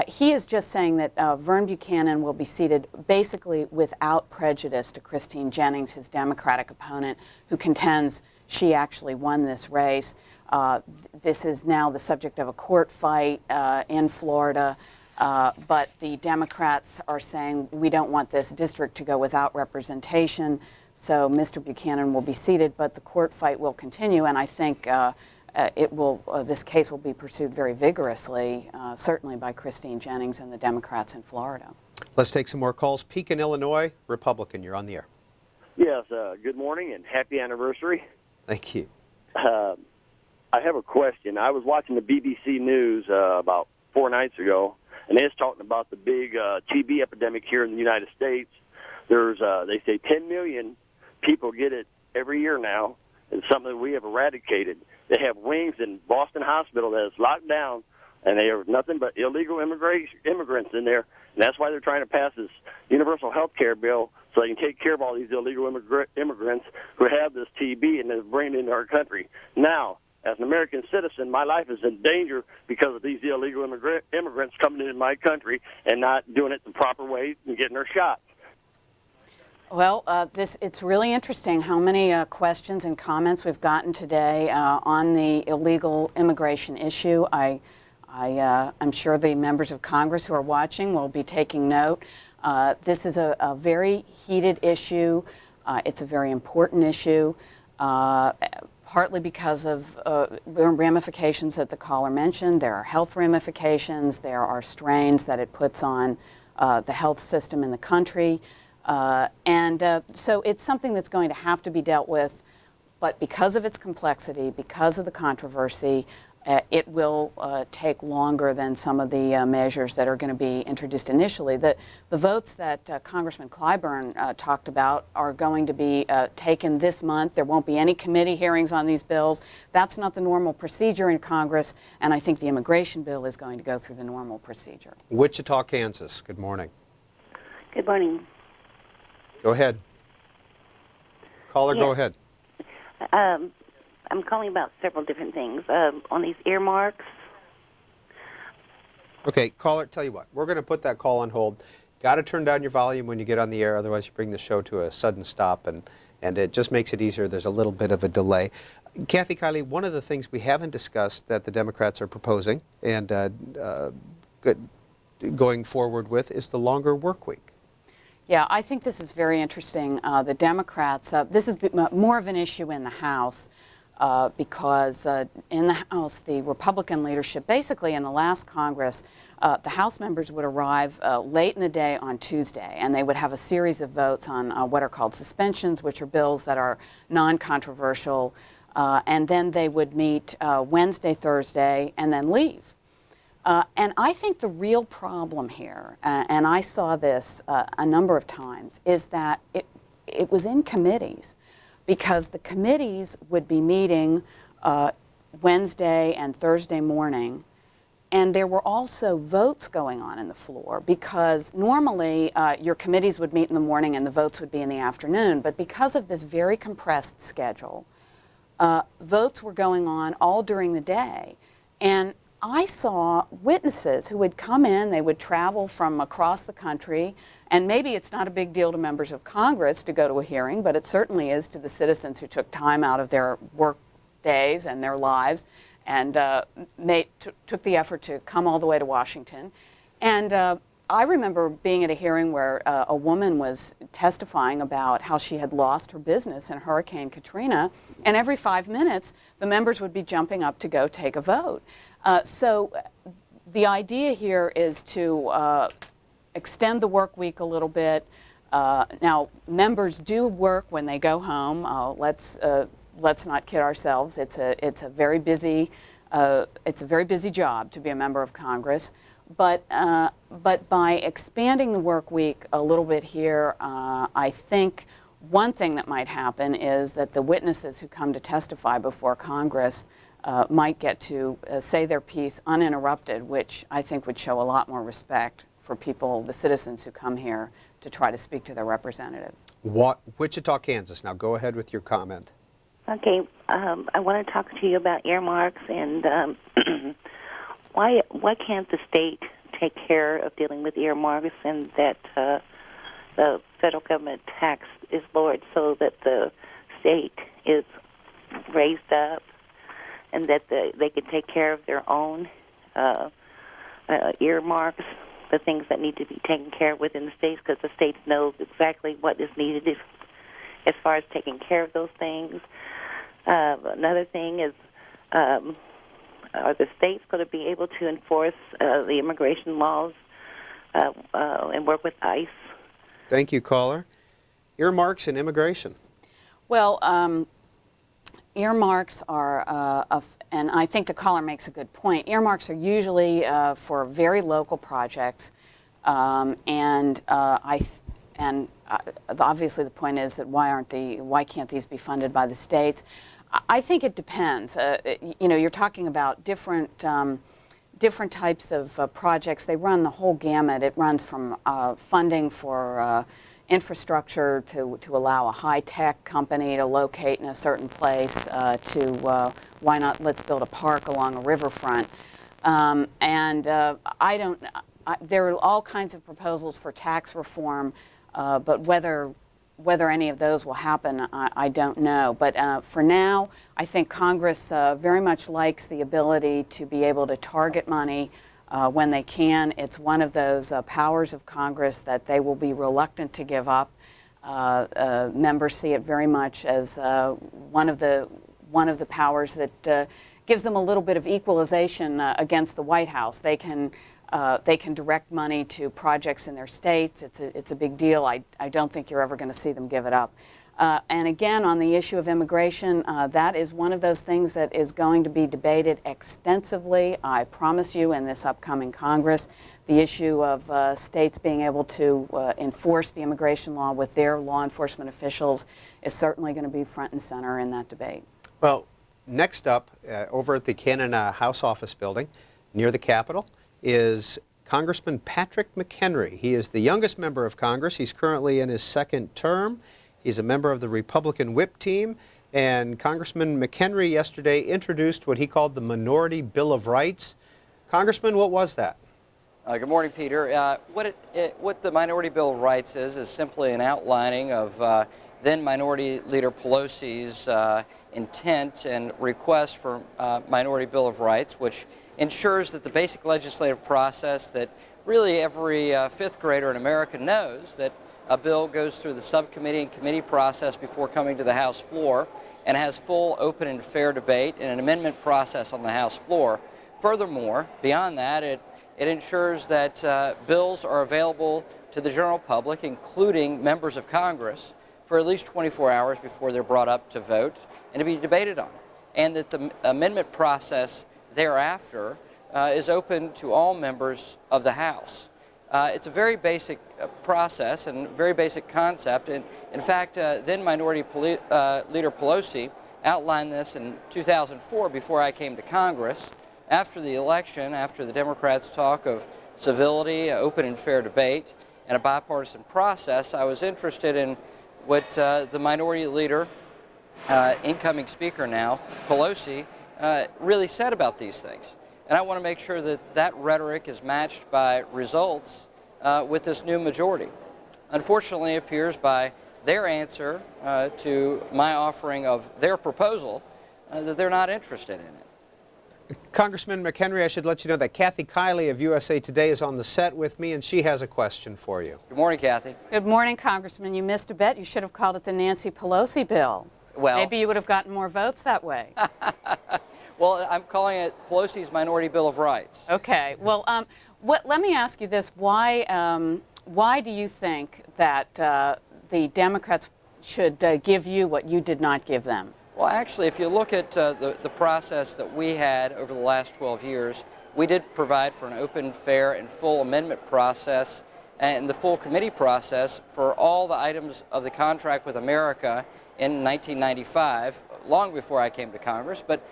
He is just saying that Vern Buchanan will be seated basically without prejudice to Christine Jennings, his Democratic opponent, who contends she actually won this race. This is now the subject of a court fight in Florida. But the Democrats are saying we don't want this district to go without representation, so Mr. Buchanan will be seated, but the court fight will continue, and I think this case will be pursued very vigorously, certainly by Christine Jennings and the Democrats in Florida. Let's take some more calls. Pekin, Illinois, Republican, you're on the air. Yes, good morning and happy anniversary. Thank you. I have a question. I was watching the BBC News about 4 nights ago, and it's talking about the big TB epidemic here in the United States. There's, they say 10 million people get it every year now. It's something that we have eradicated. They have wings in Boston Hospital that is locked down, and they have nothing but illegal immigrants in there. And that's why they're trying to pass this universal health care bill so they can take care of all these illegal immigrants who have this TB and they're bringing it into our country. Now, as an American citizen, my life is in danger because of these illegal immigrants coming into my country and not doing it the proper way and getting their shot. Well, it's really interesting how many questions and comments we've gotten today on the illegal immigration issue. I'm sure the members of Congress who are watching will be taking note. This is a very heated issue. It's a very important issue. Partly because of ramifications that the caller mentioned. There are health ramifications. There are strains that it puts on the health system in the country. So it's something that's going to have to be dealt with. But because of its complexity, because of the controversy, it will take longer than some of the measures that are going to be introduced initially. The votes that Congressman Clyburn talked about are going to be taken this month. There won't be any committee hearings on these bills. That's not the normal procedure in Congress, and I think the immigration bill is going to go through the normal procedure. Wichita, Kansas, good morning. Good morning. Go ahead. Caller, Yes. Go ahead. I'm calling about several different things. On these earmarks. Okay, caller, tell you what, we're going to put that call on hold. Got to turn down your volume when you get on the air, otherwise you bring the show to a sudden stop, and it just makes it easier. There's a little bit of a delay. Kathy Kiely, one of the things we haven't discussed that the Democrats are proposing and going forward with is the longer work week. Yeah, I think this is very interesting. The Democrats, this is more of an issue in the House. Because in the House, the Republican leadership, basically in the last Congress, the House members would arrive late in the day on Tuesday, and they would have a series of votes on what are called suspensions, which are bills that are non-controversial, and then they would meet Wednesday, Thursday, and then leave. And I think the real problem here, and I saw this a number of times, is that it was in committees, because the committees would be meeting Wednesday and Thursday morning, and there were also votes going on in the floor, because normally your committees would meet in the morning and the votes would be in the afternoon, but because of this very compressed schedule, votes were going on all during the day. And I saw witnesses who would come in, they would travel from across the country, and maybe it's not a big deal to members of Congress to go to a hearing, but it certainly is to the citizens who took time out of their work days and their lives and took the effort to come all the way to Washington. And I remember being at a hearing where a woman was testifying about how she had lost her business in Hurricane Katrina, and every 5 minutes the members would be jumping up to go take a vote. So the idea here is to extend the work week a little bit. Now, members do work when they go home. Let's not kid ourselves. It's a very busy job to be a member of Congress. But by expanding the work week a little bit here, I think one thing that might happen is that the witnesses who come to testify before Congress might get to say their piece uninterrupted, which I think would show a lot more respect for people, the citizens who come here to try to speak to their representatives. Wichita, Kansas. Now go ahead with your comment. Okay, I want to talk to you about earmarks and why can't the state take care of dealing with earmarks, and that the federal government tax is lowered so that the state is raised up, and that they can take care of their own earmarks, the things that need to be taken care of within the states, because the states know exactly what is needed as far as taking care of those things. Another thing is, are the states going to be able to enforce the immigration laws and work with ICE? Thank you, caller. Earmarks and immigration. Well, earmarks are, and I think the caller makes a good point, earmarks are usually for very local projects, and obviously the point is that why can't these be funded by the states? I think it depends. You know, you're talking about different types of projects. They run the whole gamut. It runs from funding for infrastructure to allow a high-tech company to locate in a certain place to why not let's build a park along a riverfront. There are all kinds of proposals for tax reform, but whether any of those will happen, I don't know. But for now, I think Congress very much likes the ability to be able to target money when they can. It's one of those powers of Congress that they will be reluctant to give up. Members see it very much as one of the powers that gives them a little bit of equalization against the White House. They can direct money to projects in their states. It's a big deal. I don't think you're ever going to see them give it up. And again, on the issue of immigration, that is one of those things that is going to be debated extensively, I promise you, in this upcoming Congress. The issue of states being able to enforce the immigration law with their law enforcement officials is certainly going to be front and center in that debate. Well, next up, over at the Cannon House Office building near the Capitol, is Congressman Patrick McHenry. He is the youngest member of Congress. He's currently in his second term. He's a member of the Republican whip team. And Congressman McHenry yesterday introduced what he called the Minority Bill of Rights. Congressman, what was that? Good morning, Peter. What the Minority Bill of Rights is simply an outlining of then Minority Leader Pelosi's intent and request for Minority Bill of Rights, which ensures that the basic legislative process that really every fifth grader in America knows, that a bill goes through the subcommittee and committee process before coming to the House floor and has full, open, and fair debate and an amendment process on the House floor. Furthermore, beyond that, it ensures that bills are available to the general public, including members of Congress, for at least 24 hours before they're brought up to vote and to be debated on. and that the amendment process thereafter is open to all members of the House. It's a very basic process and very basic concept, and in fact, then Minority Leader Pelosi outlined this in 2004 before I came to Congress. After the election, after the Democrats' talk of civility, open and fair debate, and a bipartisan process, I was interested in what the Minority Leader, incoming Speaker now, Pelosi, really said about these things. And I want to make sure that that rhetoric is matched by results with this new majority. Unfortunately, it appears by their answer to my offering of their proposal that they're not interested in it. Congressman McHenry, I should let you know that Kathy Kiely of USA Today is on the set with me, and she has a question for you. Good morning, Kathy. Good morning, Congressman. You missed a bet. You should have called it the Nancy Pelosi bill. Well, maybe you would have gotten more votes that way. Well, I'm calling it Pelosi's Minority Bill of Rights. Okay. Well, let me ask you this. Why do you think that the Democrats should give you what you did not give them? Well, actually, if you look at the process that we had over the last 12 years, we did provide for an open, fair, and full amendment process and the full committee process for all the items of the contract with America in 1995, long before I came to Congress. But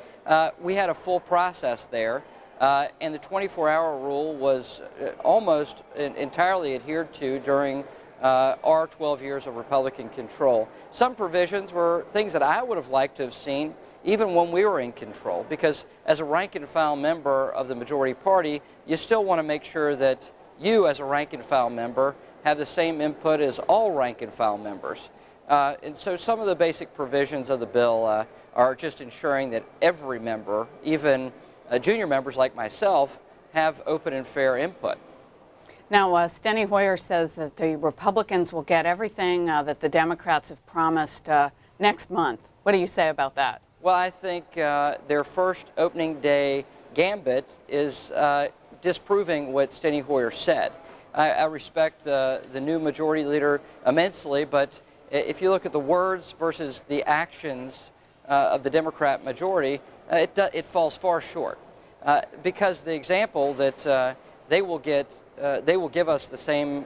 we had a full process there, and the 24-hour rule was almost entirely adhered to during our 12 years of Republican control. Some provisions were things that I would have liked to have seen even when we were in control, because as a rank-and-file member of the majority party, you still want to make sure that you, as a rank-and-file member, have the same input as all rank-and-file members. And so some of the basic provisions of the bill are just ensuring that every member, even junior members like myself, have open and fair input. Now, Steny Hoyer says that the Republicans will get everything that the Democrats have promised next month. What do you say about that? Well, I think their first opening day gambit is disproving what Steny Hoyer said. I respect the new majority leader immensely, but if you look at the words versus the actions of the Democrat majority, it falls far short. Because the example that they will give us the same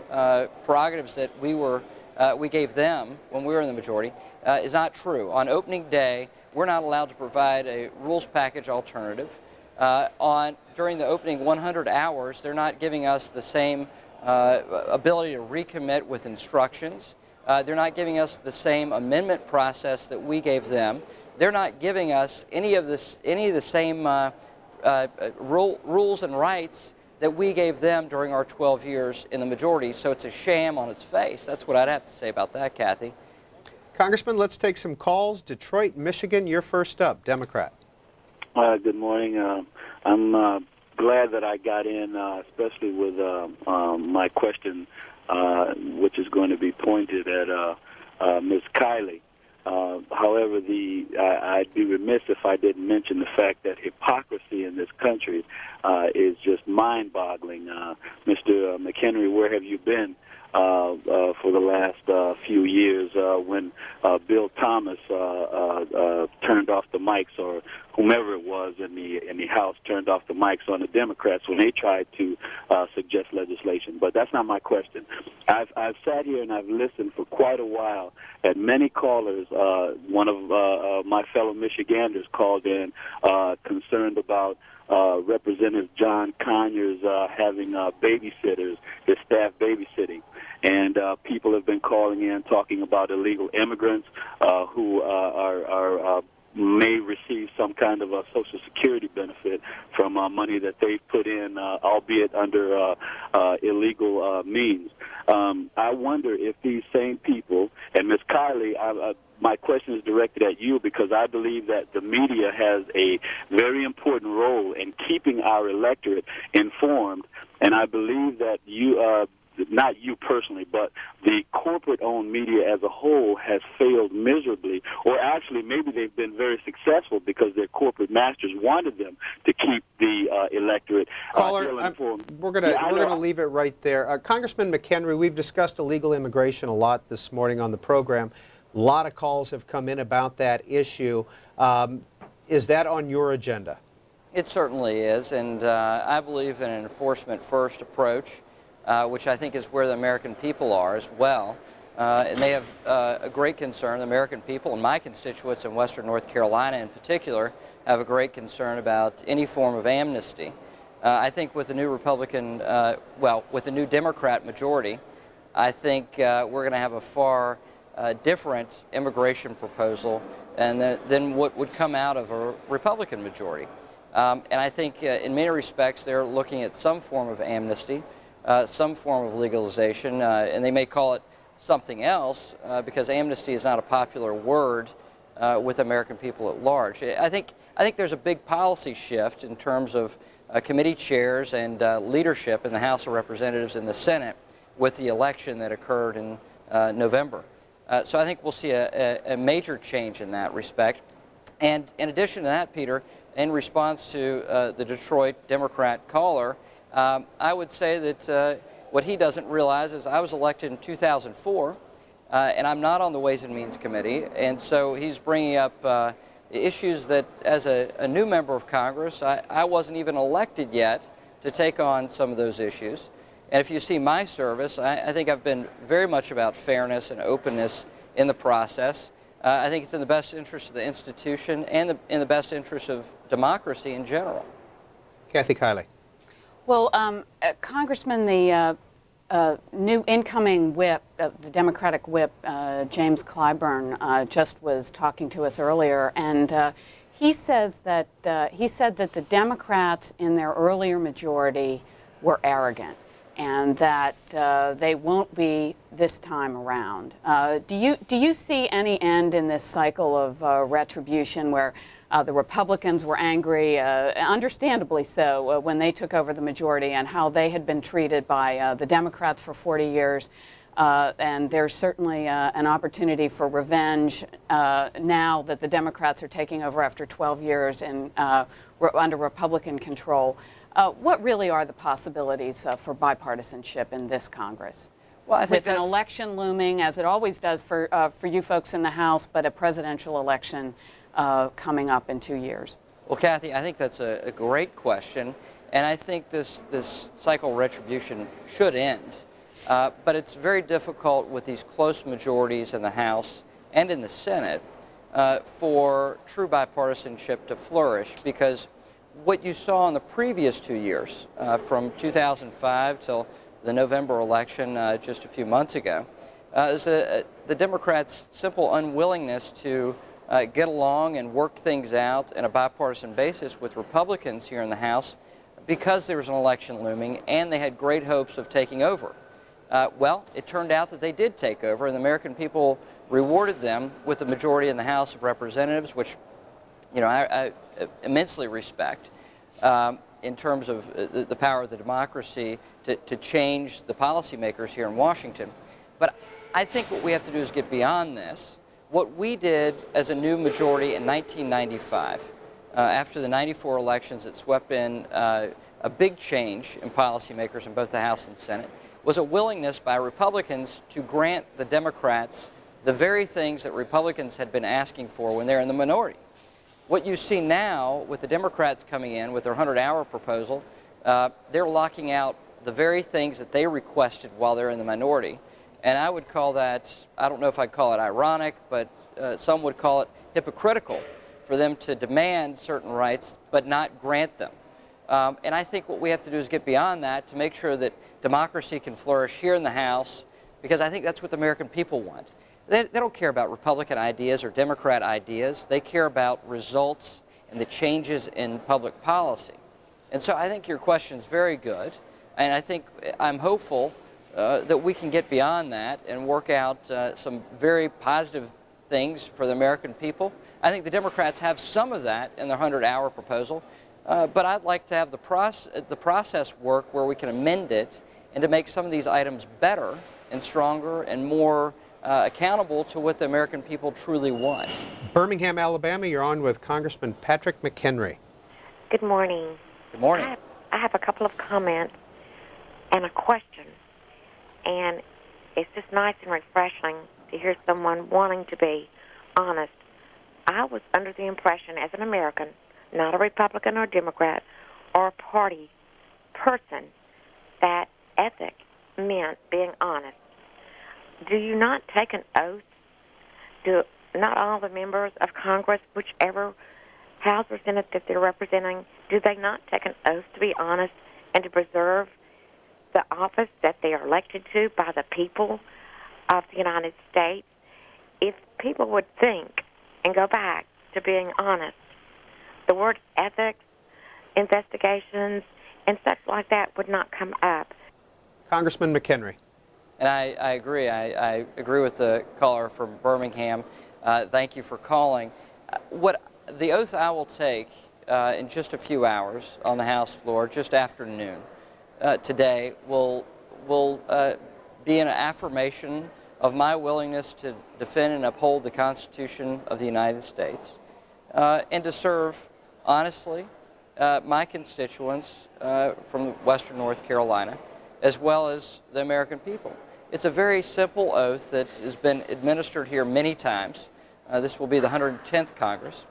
prerogatives that we gave them when we were in the majority is not true. On opening day, we're not allowed to provide a rules package alternative. During the opening 100 hours, they're not giving us the same ability to recommit with instructions. They're not giving us the same amendment process that we gave them. They're not giving us any of the same rules and rights that we gave them during our 12 years in the majority. So it's a sham on its face. That's what I'd have to say about that, Kathy. Congressman, let's take some calls. Detroit, Michigan, you're first up. Democrat. Good morning. I'm glad that I got in, especially with my question, which is going to be pointed at Ms. Kiely. However, I'd be remiss if I didn't mention the fact that hypocrisy in this country is just mind-boggling. Mr. McHenry, where have you been for the last few years when Bill Thomas turned off the mics, or whomever it was in the House turned off the mics on the Democrats when they tried to suggest legislation? But that's not my question. I've sat here and I've listened for quite a while at many callers. One of my fellow Michiganders called in concerned about Representative John Conyers having babysitters, his staff babysitting. And people have been calling in talking about illegal immigrants who may receive some kind of a Social Security benefit from money that they've put in, albeit under illegal means. I wonder if these same people, and Ms. Kiely, my question is directed at you because I believe that the media has a very important role in keeping our electorate informed, and I believe that you, not you personally, but the corporate-owned media as a whole has failed miserably, or actually maybe they've been very successful because their corporate masters wanted them to keep the electorate ill-informed. We're going to leave it right there. Congressman McHenry, we've discussed illegal immigration a lot this morning on the program. A lot of calls have come in about that issue. Is that on your agenda? It certainly is, and I believe in an enforcement-first approach, which I think is where the American people are as well. And they have a great concern, the American people and my constituents in Western North Carolina in particular, have a great concern about any form of amnesty. I think with the new Republican, with the new Democrat majority, I think we're going to have a far different immigration proposal than what would come out of a Republican majority. And I think in many respects they're looking at some form of amnesty, some form of legalization, and they may call it something else because amnesty is not a popular word with American people at large. I think there's a big policy shift in terms of committee chairs and leadership in the House of Representatives and the Senate with the election that occurred in November. So I think we'll see a major change in that respect. And in addition to that, Peter, in response to the Detroit Democrat caller, I would say that what he doesn't realize is I was elected in 2004, and I'm not on the Ways and Means Committee, and so he's bringing up issues that, as a new member of Congress, I wasn't even elected yet to take on some of those issues. And if you see my service, I think I've been very much about fairness and openness in the process. I think it's in the best interest of the institution and in the best interest of democracy in general. Kathy Kiely. Well, Congressman, the new incoming whip, the Democratic whip, James Clyburn, just was talking to us earlier, and he said that the Democrats in their earlier majority were arrogant, and that they won't be this time around. Do you see any end in this cycle of retribution where the Republicans were angry, understandably so, when they took over the majority and how they had been treated by the Democrats for 40 years? And there's certainly an opportunity for revenge now that the Democrats are taking over after 12 years and under Republican control. What really are the possibilities for bipartisanship in this Congress? Well, I think with an election looming, as it always does for you folks in the House, but a presidential election coming up in 2 years. Well, Kathy, I think that's a great question, and I think this cycle of retribution should end. But it's very difficult with these close majorities in the House and in the Senate for true bipartisanship to flourish, because what you saw in the previous 2 years, from 2005 till the November election just a few months ago, is the Democrats' simple unwillingness to get along and work things out on a bipartisan basis with Republicans here in the House because there was an election looming and they had great hopes of taking over. Well, it turned out that they did take over, and the American people rewarded them with a majority in the House of Representatives, which, you know, I immensely respect in terms of the power of the democracy to change the policymakers here in Washington. But I think what we have to do is get beyond this. What we did as a new majority in 1995, after the '94 elections that swept in a big change in policymakers in both the House and Senate, was a willingness by Republicans to grant the Democrats the very things that Republicans had been asking for when they're in the minority. What you see now with the Democrats coming in with their 100-hour proposal, they're locking out the very things that they requested while they're in the minority. And I would call that, I don't know if I'd call it ironic, but some would call it hypocritical for them to demand certain rights but not grant them. And I think what we have to do is get beyond that to make sure that democracy can flourish here in the House, because I think that's what the American people want. They don't care about Republican ideas or Democrat ideas. They care about results and the changes in public policy. And so I think your question is very good, and I think I'm hopeful that we can get beyond that and work out some very positive things for the American people. I think the Democrats have some of that in their 100-hour proposal, but I'd like to have the process work where we can amend it and to make some of these items better and stronger and more accountable to what the American people truly want. Birmingham, Alabama, you're on with Congressman Patrick McHenry. Good morning. Good morning. I have a couple of comments and a question. And it's just nice and refreshing to hear someone wanting to be honest I was under the impression as an American, not a Republican or Democrat or a party person, that ethic meant being honest. Do you not take an oath? Do not all the members of Congress, whichever House or Senate that they're representing, do they not take an oath to be honest and to preserve the office that they are elected to by the people of the United States? If people would think and go back to being honest, the word ethics, investigations, and such like that would not come up. Congressman McHenry. And I agree. I agree with the caller from Birmingham. Thank you for calling. What the oath I will take in just a few hours on the House floor, just after noon today, will be an affirmation of my willingness to defend and uphold the Constitution of the United States and to serve honestly my constituents from Western North Carolina, as well as the American people. It's a very simple oath that has been administered here many times. This will be the 110th Congress.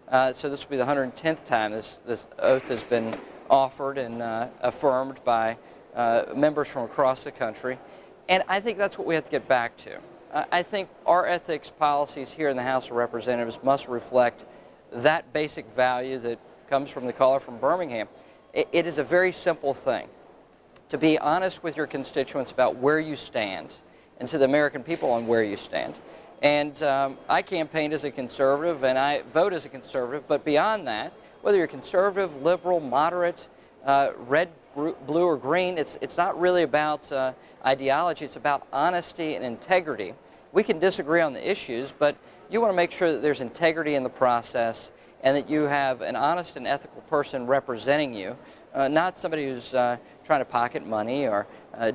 So this will be the 110th time this oath has been offered and affirmed by members from across the country. And I think that's what we have to get back to. I think our ethics policies here in the House of Representatives must reflect that basic value that comes from the caller from Birmingham. It is a very simple thing to be honest with your constituents about where you stand and to the American people on where you stand. And I campaigned as a conservative and I vote as a conservative, but beyond that, whether you're conservative, liberal, moderate, red, blue, or green, it's not really about ideology, it's about honesty and integrity. We can disagree on the issues, but you want to make sure that there's integrity in the process and that you have an honest and ethical person representing you, not somebody who's trying to pocket money or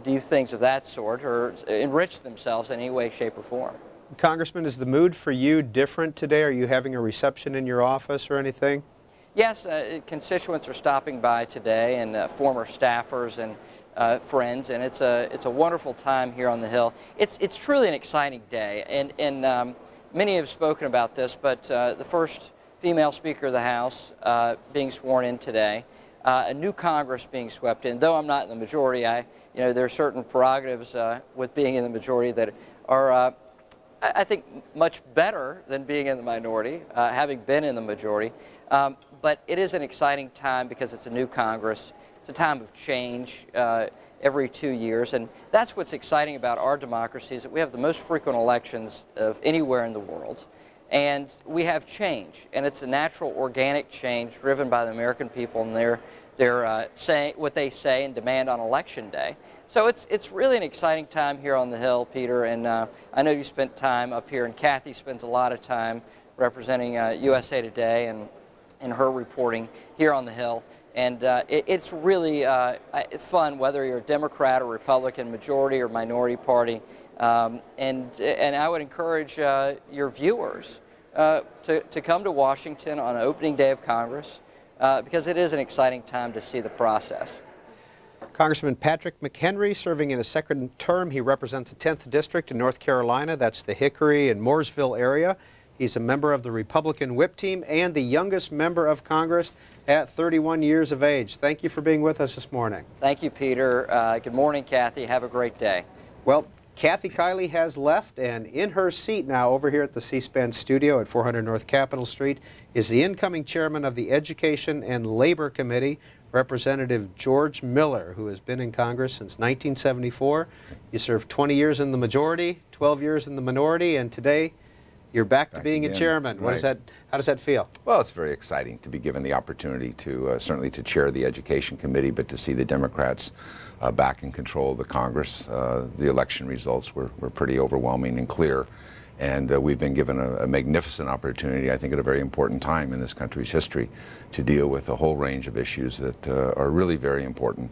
do things of that sort or enrich themselves in any way, shape, or form. Congressman, is the mood for you different today? Are you having a reception in your office or anything? Yes, constituents are stopping by today and former staffers and friends, and it's a wonderful time here on the Hill. It's truly an exciting day, and many have spoken about this, but the first female Speaker of the House being sworn in today, a new Congress being swept in. Though I'm not in the majority, there are certain prerogatives with being in the majority that are, I think, much better than being in the minority, having been in the majority. But it is an exciting time because it's a new Congress. It's a time of change every 2 years, and that's what's exciting about our democracy, is that we have the most frequent elections of anywhere in the world. And we have change, and it's a natural, organic change driven by the American people and their saying what they say and demand on Election Day. So it's really an exciting time here on the Hill, Peter, and I know you spent time up here, and Kathy spends a lot of time representing USA Today and her reporting here on the Hill. And it's really fun, whether you're a Democrat or Republican, majority or minority party. And I would encourage your viewers to come to Washington on opening day of Congress because it is an exciting time to see the process. Congressman Patrick McHenry, serving in a second term. He represents the 10th District in North Carolina. That's the Hickory and Mooresville area. He's a member of the Republican whip team and the youngest member of Congress at 31 years of age. Thank you for being with us this morning. Thank you, Peter. Good morning, Kathy. Have a great day. Well, Kathy Kiely has left, and in her seat now over here at the C-SPAN studio at 400 North Capitol Street is the incoming chairman of the Education and Labor Committee, Representative George Miller, who has been in Congress since 1974. You served 20 years in the majority, 12 years in the minority, and today you're back to being a chairman. What is that? How does that feel? Well, it's very exciting to be given the opportunity to certainly to chair the Education Committee, but to see the Democrats back in control of the Congress. The election results were pretty overwhelming and clear, and we've been given a magnificent opportunity, I think, at a very important time in this country's history, to deal with a whole range of issues that are really very important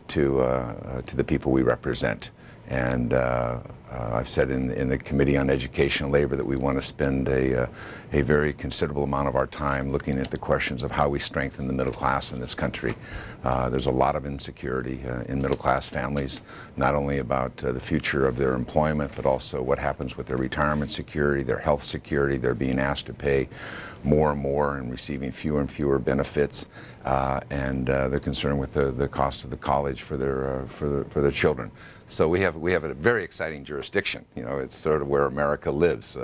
to the people we represent. And I've said in the Committee on Education and Labor that we want to spend a very considerable amount of our time looking at the questions of how we strengthen the middle class in this country. There's a lot of insecurity in middle class families, not only about the future of their employment, but also what happens with their retirement security, their health security. They're being asked to pay more and more and receiving fewer and fewer benefits, and they're concerned with the cost of the college for their children. So we have a very exciting jurisdiction. You know, it's sort of where America lives.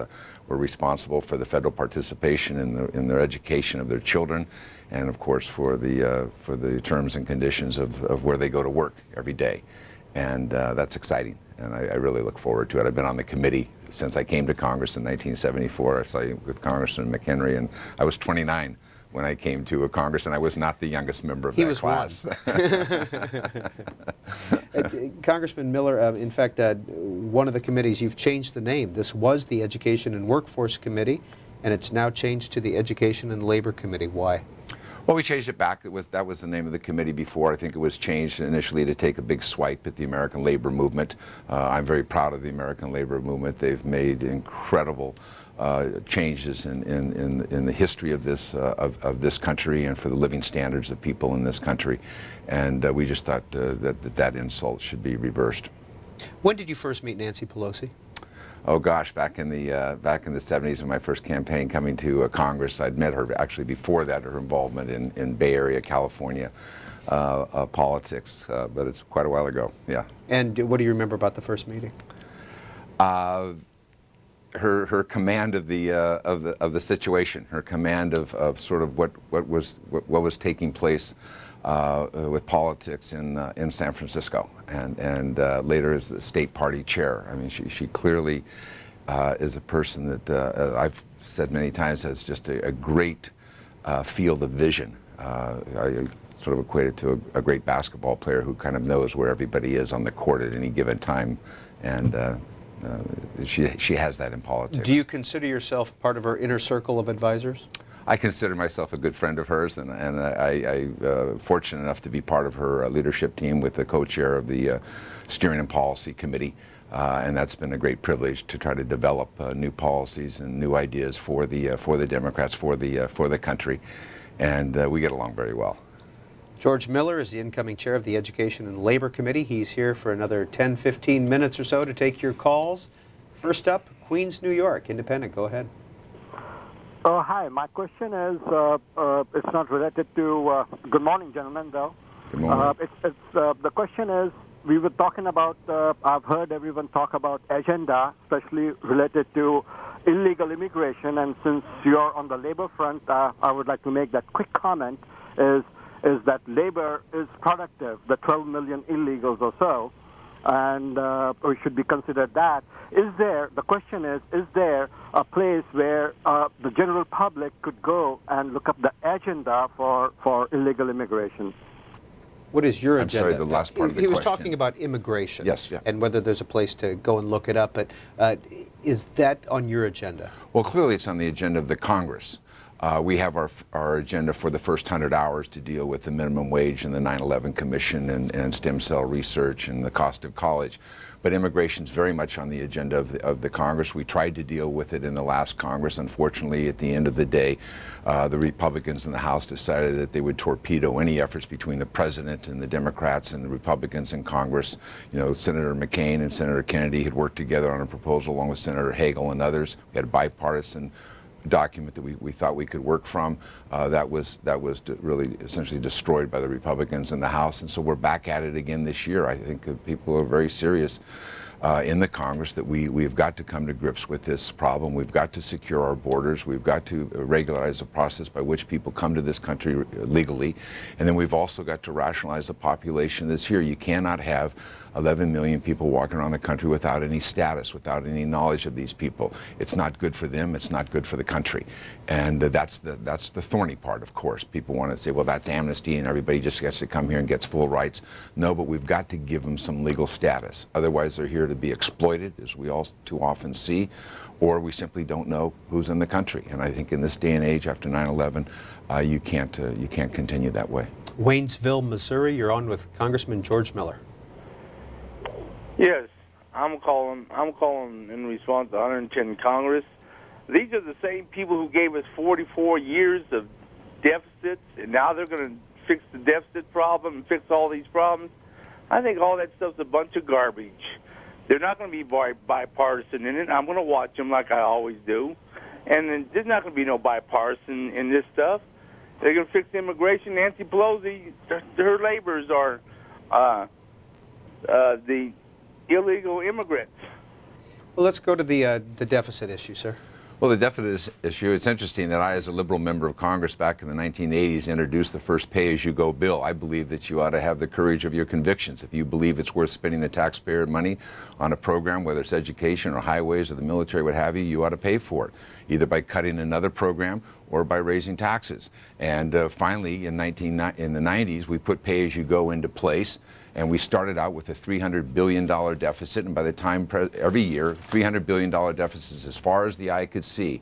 We're responsible for the federal participation in their education of their children, and of course for the terms and conditions of where they go to work every day, and that's exciting. And I really look forward to it. I've been on the committee since I came to Congress in 1974. I started with Congressman McHenry, and I was 29 when I came to Congress, and I was not the youngest member of that class. Congressman Miller, in fact, one of the committees, you've changed the name. This was the Education and Workforce Committee, and it's now changed to the Education and Labor Committee. Why? Well, we changed it back. That was the name of the committee before. I think it was changed initially to take a big swipe at the American labor movement. I'm very proud of the American labor movement. They've made incredible changes in the history of this country and for the living standards of people in this country, and we just thought that insult should be reversed. When did you first meet Nancy Pelosi? Oh gosh, back in the 70s in my first campaign coming to Congress. I'd met her actually before that, her involvement in Bay Area, California politics, but it's quite a while ago, yeah. And what do you remember about the first meeting? Her command of the situation, her command of sort of what was taking place with politics in San Francisco, and later as the state party chair. I mean, she clearly is a person that I've said many times has just a great field of vision. I sort of equate it to a great basketball player who kind of knows where everybody is on the court at any given time, and she has that in politics. Do you consider yourself part of her inner circle of advisors? I consider myself a good friend of hers, and I'm fortunate enough to be part of her leadership team with the co-chair of the Steering and Policy Committee, and that's been a great privilege to try to develop new policies and new ideas for the Democrats, for the country, and we get along very well. George Miller is the incoming chair of the Education and Labor Committee. He's here for another 10-15 minutes or so to take your calls. First up, Queens, New York, Independent. Go ahead. Hi, my question is, it's not related to, good morning, gentlemen, though. Good morning. The question is, we were talking about, I've heard everyone talk about agenda, especially related to illegal immigration, and since you're on the labor front, I would like to make that quick comment, is that labor is productive, the 12 million illegals or so, and we should be considered that. The question is there a place where the general public could go and look up the agenda for illegal immigration? What is your agenda? I'm sorry, the last part of the question. He was question. talking about immigration. Yes, yeah. And whether there's a place to go and look it up. But is that on your agenda? Well, clearly it's on the agenda of the Congress. We have our agenda for the first 100 hours to deal with the minimum wage and the 9/11 Commission and stem cell research and the cost of college. But immigration is very much on the agenda of the Congress. We tried to deal with it in the last Congress. Unfortunately, at the end of the day, the Republicans in the House decided that they would torpedo any efforts between the President and the Democrats and the Republicans in Congress. You know, Senator McCain and Senator Kennedy had worked together on a proposal along with Senator Hagel and others. We had a bipartisan document that we thought we could work from. That was really essentially destroyed by the Republicans in the House, and so we're back at it again this year. I think people are very serious in the Congress that we've got to come to grips with this problem. We've got to secure our borders. We've got to regularize the process by which people come to this country legally, and then we've also got to rationalize the population that's here. You cannot have 11 million people walking around the country without any status, without any knowledge of these people. It's not good for them. It's not good for the country, and that's the thorny part. Of course, people want to say, well, that's amnesty, and everybody just gets to come here and gets full rights. No, but we've got to give them some legal status. Otherwise, they're here to be exploited, as we all too often see, or we simply don't know who's in the country. And I think in this day and age, after 9/11, you can't continue that way. Waynesville, Missouri. You're on with Congressman George Miller. Yes, I'm calling in response to 110 Congress. These are the same people who gave us 44 years of deficits, and now they're going to fix the deficit problem and fix all these problems. I think all that stuff's a bunch of garbage. They're not going to be bipartisan in it. I'm going to watch them like I always do. And then there's not going to be no bipartisan in this stuff. They're going to fix immigration. Nancy Pelosi, her labors are the illegal immigrants. Well, let's go to the deficit issue, sir. Well, the deficit issue, it's interesting that I, as a liberal member of Congress back in the 1980s, introduced the first pay-as-you-go bill. I believe that you ought to have the courage of your convictions. If you believe it's worth spending the taxpayer money on a program, whether it's education or highways or the military, what have you, you ought to pay for it, either by cutting another program or by raising taxes. And finally, in the 90s, we put pay-as-you-go into place. And we started out with a $300 billion deficit, and by the time, every year, $300 billion deficits as far as the eye could see.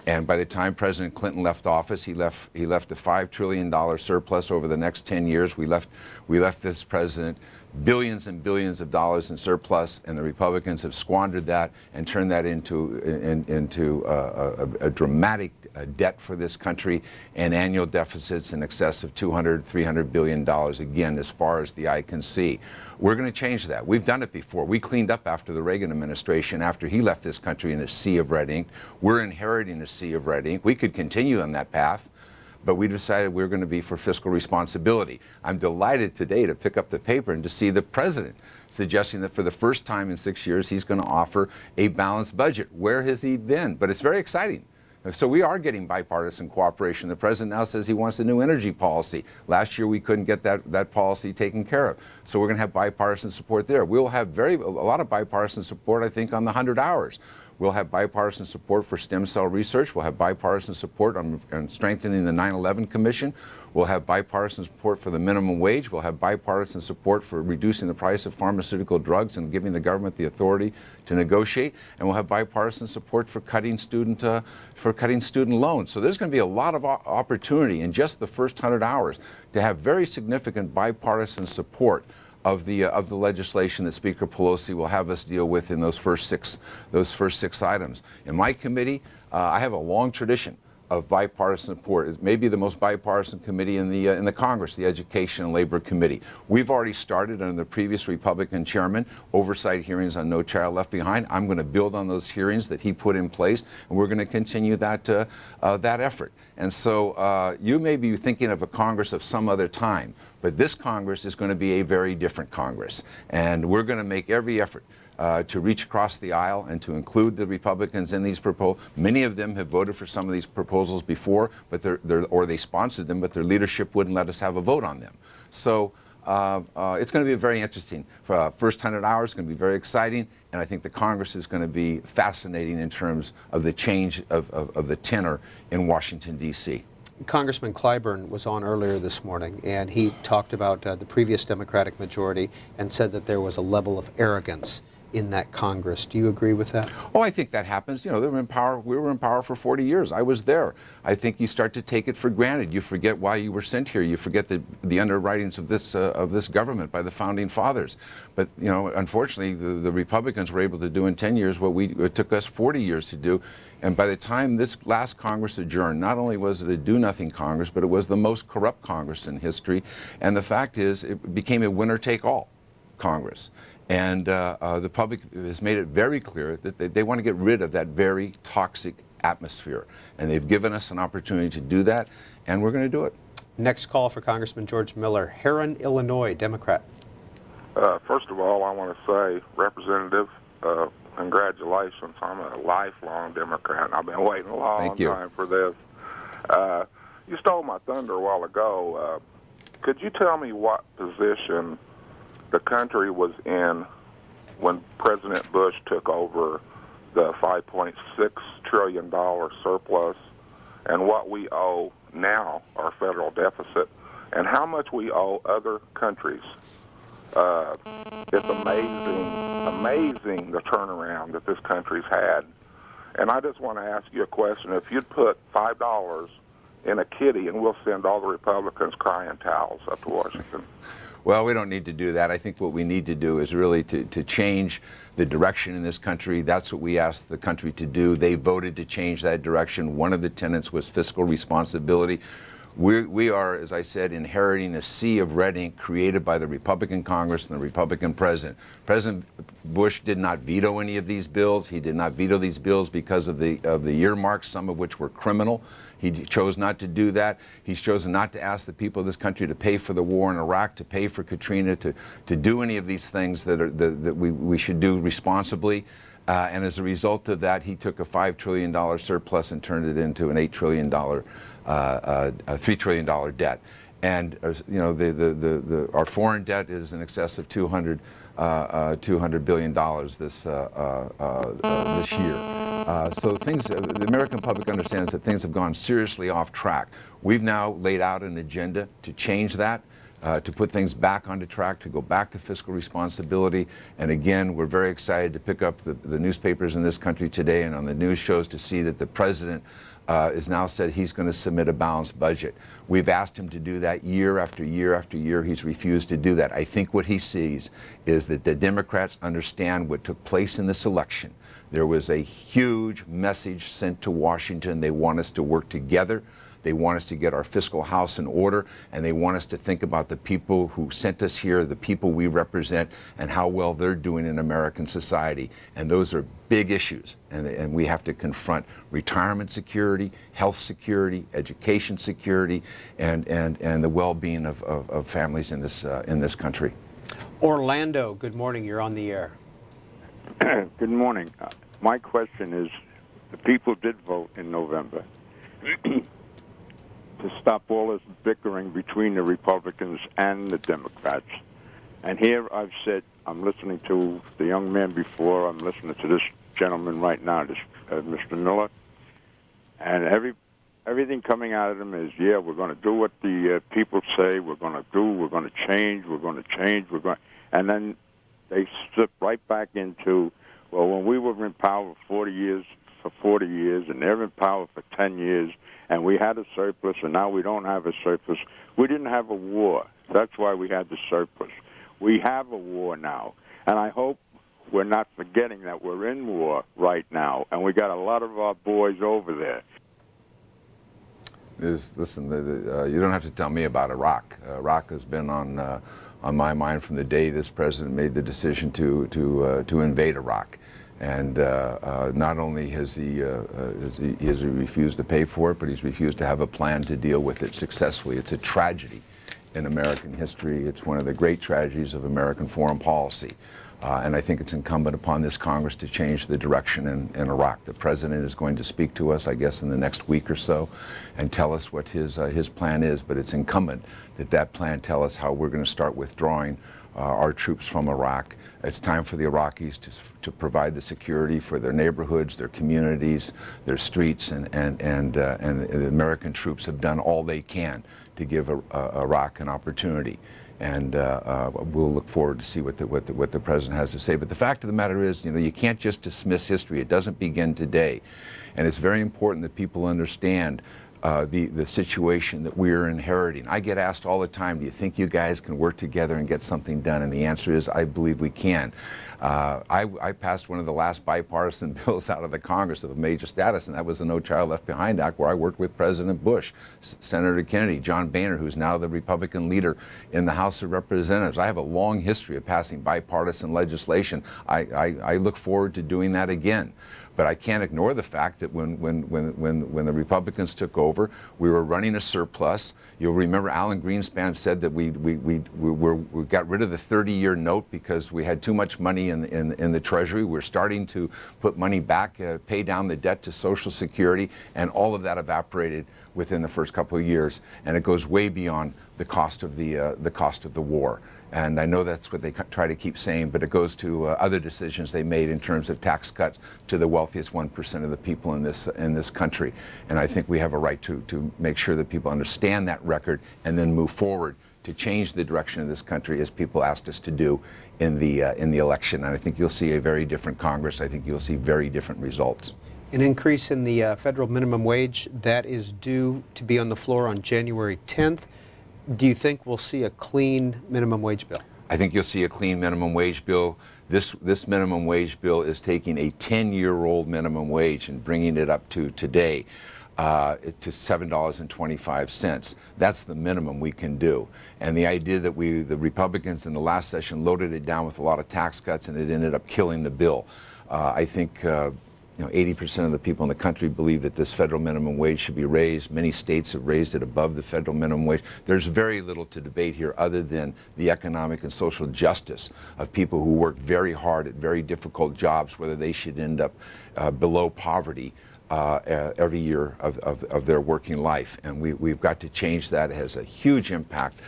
And by the time President Clinton left office, he left a $5 trillion surplus over the next 10 years. We left this president billions and billions of dollars in surplus, and the Republicans have squandered that and turned that into a dramatic debt for this country, and annual deficits in excess of $300 billion, again, as far as the eye can see. We're going to change that. We've done it before. We cleaned up after the Reagan administration, after he left this country in a sea of red ink. We're inheriting a sea of red ink. We could continue on that path, but we decided we're going to be for fiscal responsibility. I'm delighted today to pick up the paper and to see the president suggesting that for the first time in 6 years, he's going to offer a balanced budget. Where has he been? But it's very exciting. So we are getting bipartisan cooperation. The president now says he wants a new energy policy. Last year we couldn't get that policy taken care of. So we're going to have bipartisan support there. We'll have a lot of bipartisan support, I think, on the 100 hours. We'll have bipartisan support for stem cell research. We'll have bipartisan support on strengthening the 9/11 Commission. We'll have bipartisan support for the minimum wage. We'll have bipartisan support for reducing the price of pharmaceutical drugs and giving the government the authority to negotiate. And we'll have bipartisan support for cutting student loans. So there's going to be a lot of opportunity in just the first 100 hours to have very significant bipartisan support of the legislation that Speaker Pelosi will have us deal with in those first six items. In my committee, I have a long tradition of bipartisan support. It may be the most bipartisan committee in the Congress, the Education and Labor Committee. We've already started under the previous Republican chairman oversight hearings on No Child Left Behind. I'm going to build on those hearings that he put in place, and we're going to continue that effort. And so you may be thinking of a Congress of some other time, but this Congress is going to be a very different Congress, and we're going to make every effort to reach across the aisle and to include the Republicans in these proposals. Many of them have voted for some of these proposals before, but or they sponsored them, but their leadership wouldn't let us have a vote on them. So it's going to be very interesting. First 100 hours is going to be very exciting, and I think the Congress is going to be fascinating in terms of the change of the tenor in Washington, D.C. Congressman Clyburn was on earlier this morning, and he talked about the previous Democratic majority and said that there was a level of arrogance in that Congress. Do you agree with that? Oh, I think that happens. You know, they were in power. We were in power for 40 years. I was there. I think you start to take it for granted. You forget why you were sent here. You forget the underwritings of this government by the founding fathers. But you know, unfortunately, the Republicans were able to do in 10 years what it took us 40 years to do. And by the time this last Congress adjourned, not only was it a do-nothing Congress, but it was the most corrupt Congress in history. And the fact is, it became a winner-take-all Congress. And the public has made it very clear that they want to get rid of that very toxic atmosphere. And they've given us an opportunity to do that, and we're going to do it. Next call for Congressman George Miller, Heron, Illinois, Democrat. First of all, I want to say, Representative, congratulations. I'm a lifelong Democrat, and I've been waiting a long time for this. You stole my thunder a while ago. Could you tell me what position the country was in when President Bush took over the $5.6 trillion surplus, and what we owe now, our federal deficit, and how much we owe other countries? It's amazing the turnaround that this country's had. And I just want to ask you a question. If you'd put $5 in a kitty, and we'll send all the Republicans crying towels up to Washington. Well, we don't need to do that. I think what we need to do is really to change the direction in this country. That's what we asked the country to do. They voted to change that direction. One of the tenets was fiscal responsibility. We are, as I said, inheriting a sea of red ink created by the Republican Congress and the Republican President. President Bush did not veto any of these bills. He did not veto these bills because of the earmarks, some of which were criminal. He chose not to do that. He's chosen not to ask the people of this country to pay for the war in Iraq, to pay for Katrina, to do any of these things that we should do responsibly. And as a result of that, he took a $5 trillion surplus and turned it into an $8 trillion, $3 trillion debt. And you know, our foreign debt is in excess of $200 billion this year. So the American public understands that things have gone seriously off track. We've now laid out an agenda to change that. To put things back onto track, to go back to fiscal responsibility. And again, we're very excited to pick up the newspapers in this country today and on the news shows to see that the president has now said he's going to submit a balanced budget. We've asked him to do that year after year after year. He's refused to do that. I think what he sees is that the Democrats understand what took place in this election. There was a huge message sent to Washington. They want us to work together. They want us to get our fiscal house in order, and they want us to think about the people who sent us here, the people we represent, and how well they're doing in American society. And those are big issues, and we have to confront retirement security, health security, education security, and the well-being of families in this country. Orlando, good morning. You're on the air. Good morning. My question is, the people did vote in November to stop all this bickering between the Republicans and the Democrats. And here I've said, I'm listening to the young man before, I'm listening to this gentleman right now, this Mr. Miller, and everything coming out of them is, yeah, we're going to do what the people say, we're going to do, we're going to change, and then they slip right back into, well, when we were in power for 40 years, and they're in power for 10 years, and we had a surplus, and now we don't have a surplus. We didn't have a war. That's why we had the surplus. We have a war now, and I hope we're not forgetting that we're in war right now, and we got a lot of our boys over there. Listen, you don't have to tell me about Iraq. Iraq has been on my mind from the day this president made the decision to invade Iraq. And not only has he refused to pay for it, but he's refused to have a plan to deal with it successfully. It's a tragedy in American history. It's one of the great tragedies of American foreign policy. And I think it's incumbent upon this Congress to change the direction in Iraq. The president is going to speak to us, I guess, in the next week or so and tell us what his plan is. But it's incumbent that plan tell us how we're going to start withdrawing our troops from Iraq. It's time for the Iraqis to provide the security for their neighborhoods, their communities, their streets, and the American troops have done all they can to give Iraq an opportunity. And we'll look forward to see what the president has to say. But the fact of the matter is, you can't just dismiss history. It doesn't begin today, and it's very important that people understand the situation that we're inheriting. I get asked all the time, do you think you guys can work together and get something done? And the answer is, I believe we can. I passed one of the last bipartisan bills out of the Congress of a major status, and that was the No Child Left Behind Act, where I worked with President Bush, Senator Kennedy, John Boehner, who's now the Republican leader in the House of Representatives. I have a long history of passing bipartisan legislation. I look forward to doing that again. But I can't ignore the fact that when the Republicans took over, we were running a surplus. You'll remember Alan Greenspan said that we got rid of the 30-year note because we had too much money in the Treasury. We're starting to put money back, pay down the debt to Social Security, and all of that evaporated within the first couple of years. And it goes way beyond the cost of the war. And I know that's what they try to keep saying, but it goes to other decisions they made in terms of tax cuts to the wealthiest 1% of the people in this country. And I think we have a right to make sure that people understand that record and then move forward to change the direction of this country as people asked us to do in the election. And I think you'll see a very different Congress. I think you'll see very different results. An increase in the federal minimum wage, that is due to be on the floor on January 10th. Do you think we'll see a clean minimum wage bill? I think you'll see a clean minimum wage bill. This minimum wage bill is taking a 10-year-old minimum wage and bringing it up to today to $7.25. That's the minimum we can do. And the idea that the Republicans in the last session loaded it down with a lot of tax cuts and it ended up killing the bill. I think 80% of the people in the country believe that this federal minimum wage should be raised. Many states have raised it above the federal minimum wage. There's very little to debate here other than the economic and social justice of people who work very hard at very difficult jobs, whether they should end up below poverty every year of their working life. And we've got to change that. It has a huge impact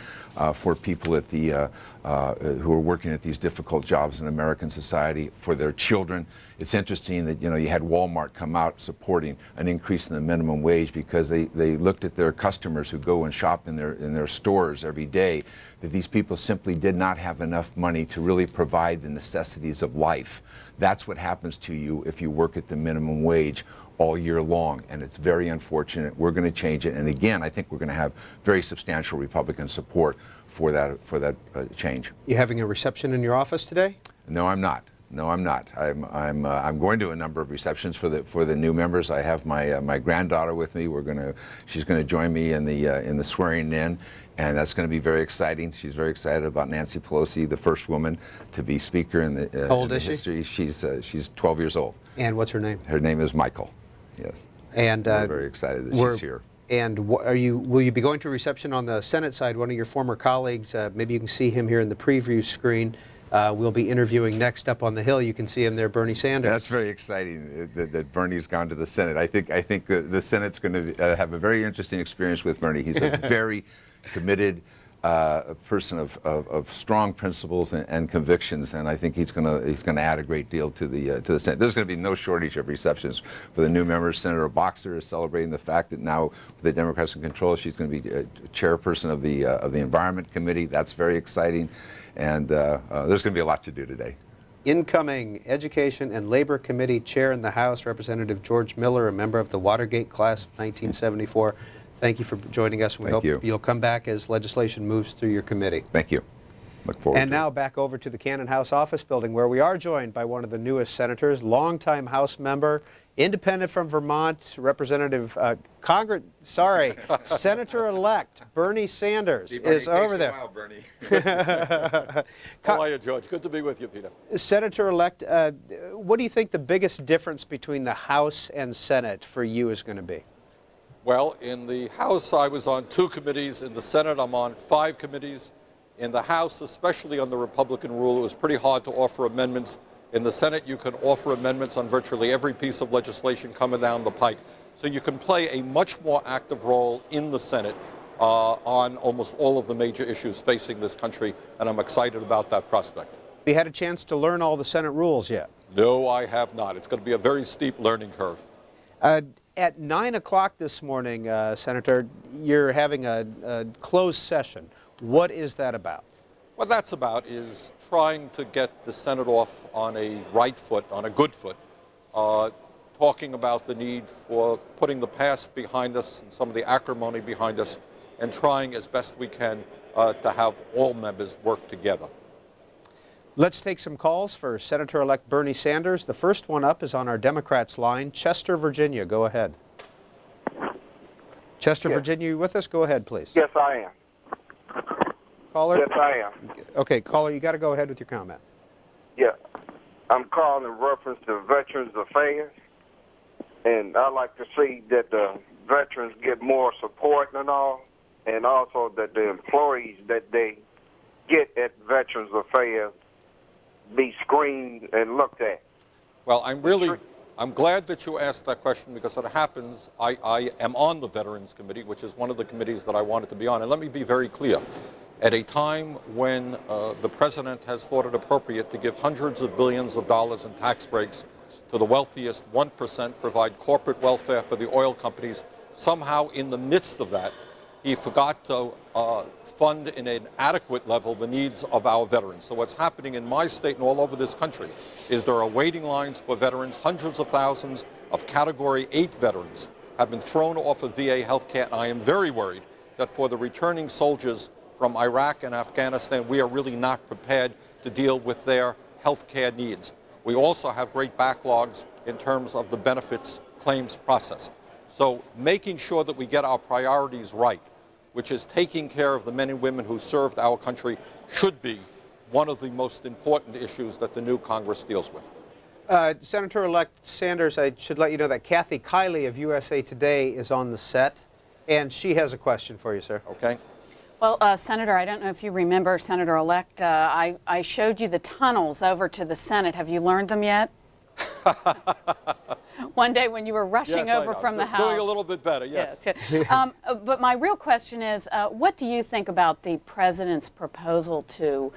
for people at who are working at these difficult jobs in American society, for their children. It's interesting that you had Walmart come out supporting an increase in the minimum wage because they looked at their customers who go and shop in their stores every day, that these people simply did not have enough money to really provide the necessities of life. That's what happens to you if you work at the minimum wage all year long, and it's very unfortunate. We're going to change it, and again, I think we're going to have very substantial Republican support for that change. You having a reception in your office today? No, I'm not. No, I'm not. I'm going to a number of receptions for the new members. I have my granddaughter with me. She's going to join me in the swearing in, and that's going to be very exciting. She's very excited about Nancy Pelosi, the first woman to be Speaker in the How old is she? history. She's 12 years old. And what's her name? Her name is Michael. Yes. And we're very excited that she's here. And will you be going to a reception on the Senate side? One of your former colleagues, maybe you can see him here in the preview screen. We'll be interviewing next up on the Hill. You can see him there, Bernie Sanders. That's very exciting that Bernie's gone to the Senate. I think the Senate's going to have a very interesting experience with Bernie. He's a very committed person of strong principles and convictions, and I think he's going to add a great deal to the Senate. There's going to be no shortage of receptions for the new members. Senator Boxer is celebrating the fact that now with the Democrats in control, she's going to be chairperson of the Environment Committee. That's very exciting, and there's going to be a lot to do today. Incoming Education and Labor Committee Chair in the House, Representative George Miller, a member of the Watergate class of 1974. Thank you for joining us. We hope you'll come back as legislation moves through your committee. Thank you. Look forward And to now back over to the Cannon House office building, where we are joined by one of the newest senators, longtime House member, independent from Vermont, Representative Senator-elect Bernie Sanders is over there. While, Bernie. How are you, George? Good to be with you, Peter. Senator-elect, what do you think the biggest difference between the House and Senate for you is going to be? Well, in the House, I was on 2 committees. In the Senate, I'm on 5 committees. In the House, especially on the Republican rule, it was pretty hard to offer amendments. In the Senate, you can offer amendments on virtually every piece of legislation coming down the pike. So you can play a much more active role in the Senate on almost all of the major issues facing this country, and I'm excited about that prospect. Have you had a chance to learn all the Senate rules yet? No, I have not. It's going to be a very steep learning curve. At 9 o'clock this morning, Senator, you're having a closed session. What is that about? What that's about is trying to get the Senate off on a right foot, on a good foot, talking about the need for putting the past behind us and some of the acrimony behind us, and trying as best we can to have all members work together. Let's take some calls for Senator-elect Bernie Sanders. The first one up is on our Democrats line. Chester, Virginia. Go ahead. Chester, Virginia, you with us? Go ahead, please. Yes, I am. Caller? Yes, I am. Okay, caller, you got to go ahead with your comment. Yeah. I'm calling in reference to Veterans Affairs, and I'd like to see that the veterans get more support and all, and also that the employees that they get at Veterans Affairs be screened and looked at. Well, I'm glad that you asked that question, because it happens, I am on the Veterans Committee, which is one of the committees that I wanted to be on. And let me be very clear. At a time when the President has thought it appropriate to give hundreds of billions of dollars in tax breaks to the wealthiest 1%, provide corporate welfare for the oil companies, somehow in the midst of that, he forgot to fund in an adequate level the needs of our veterans. So what's happening in my state and all over this country is there are waiting lines for veterans. Hundreds of thousands of Category 8 veterans have been thrown off of VA health care, and I am very worried that for the returning soldiers from Iraq and Afghanistan, we are really not prepared to deal with their health care needs. We also have great backlogs in terms of the benefits claims process. So making sure that we get our priorities right, which is taking care of the men and women who served our country, should be one of the most important issues that the new Congress deals with. Senator-elect Sanders, I should let you know that Kiely of USA Today is on the set, and she has a question for you, sir. Okay. Well, Senator, I don't know if you remember, Senator-elect, I showed you the tunnels over to the Senate. Have you learned them yet? One day when you were rushing over from the House. Doing a little bit better, yes. But my real question is, what do you think about the President's proposal to,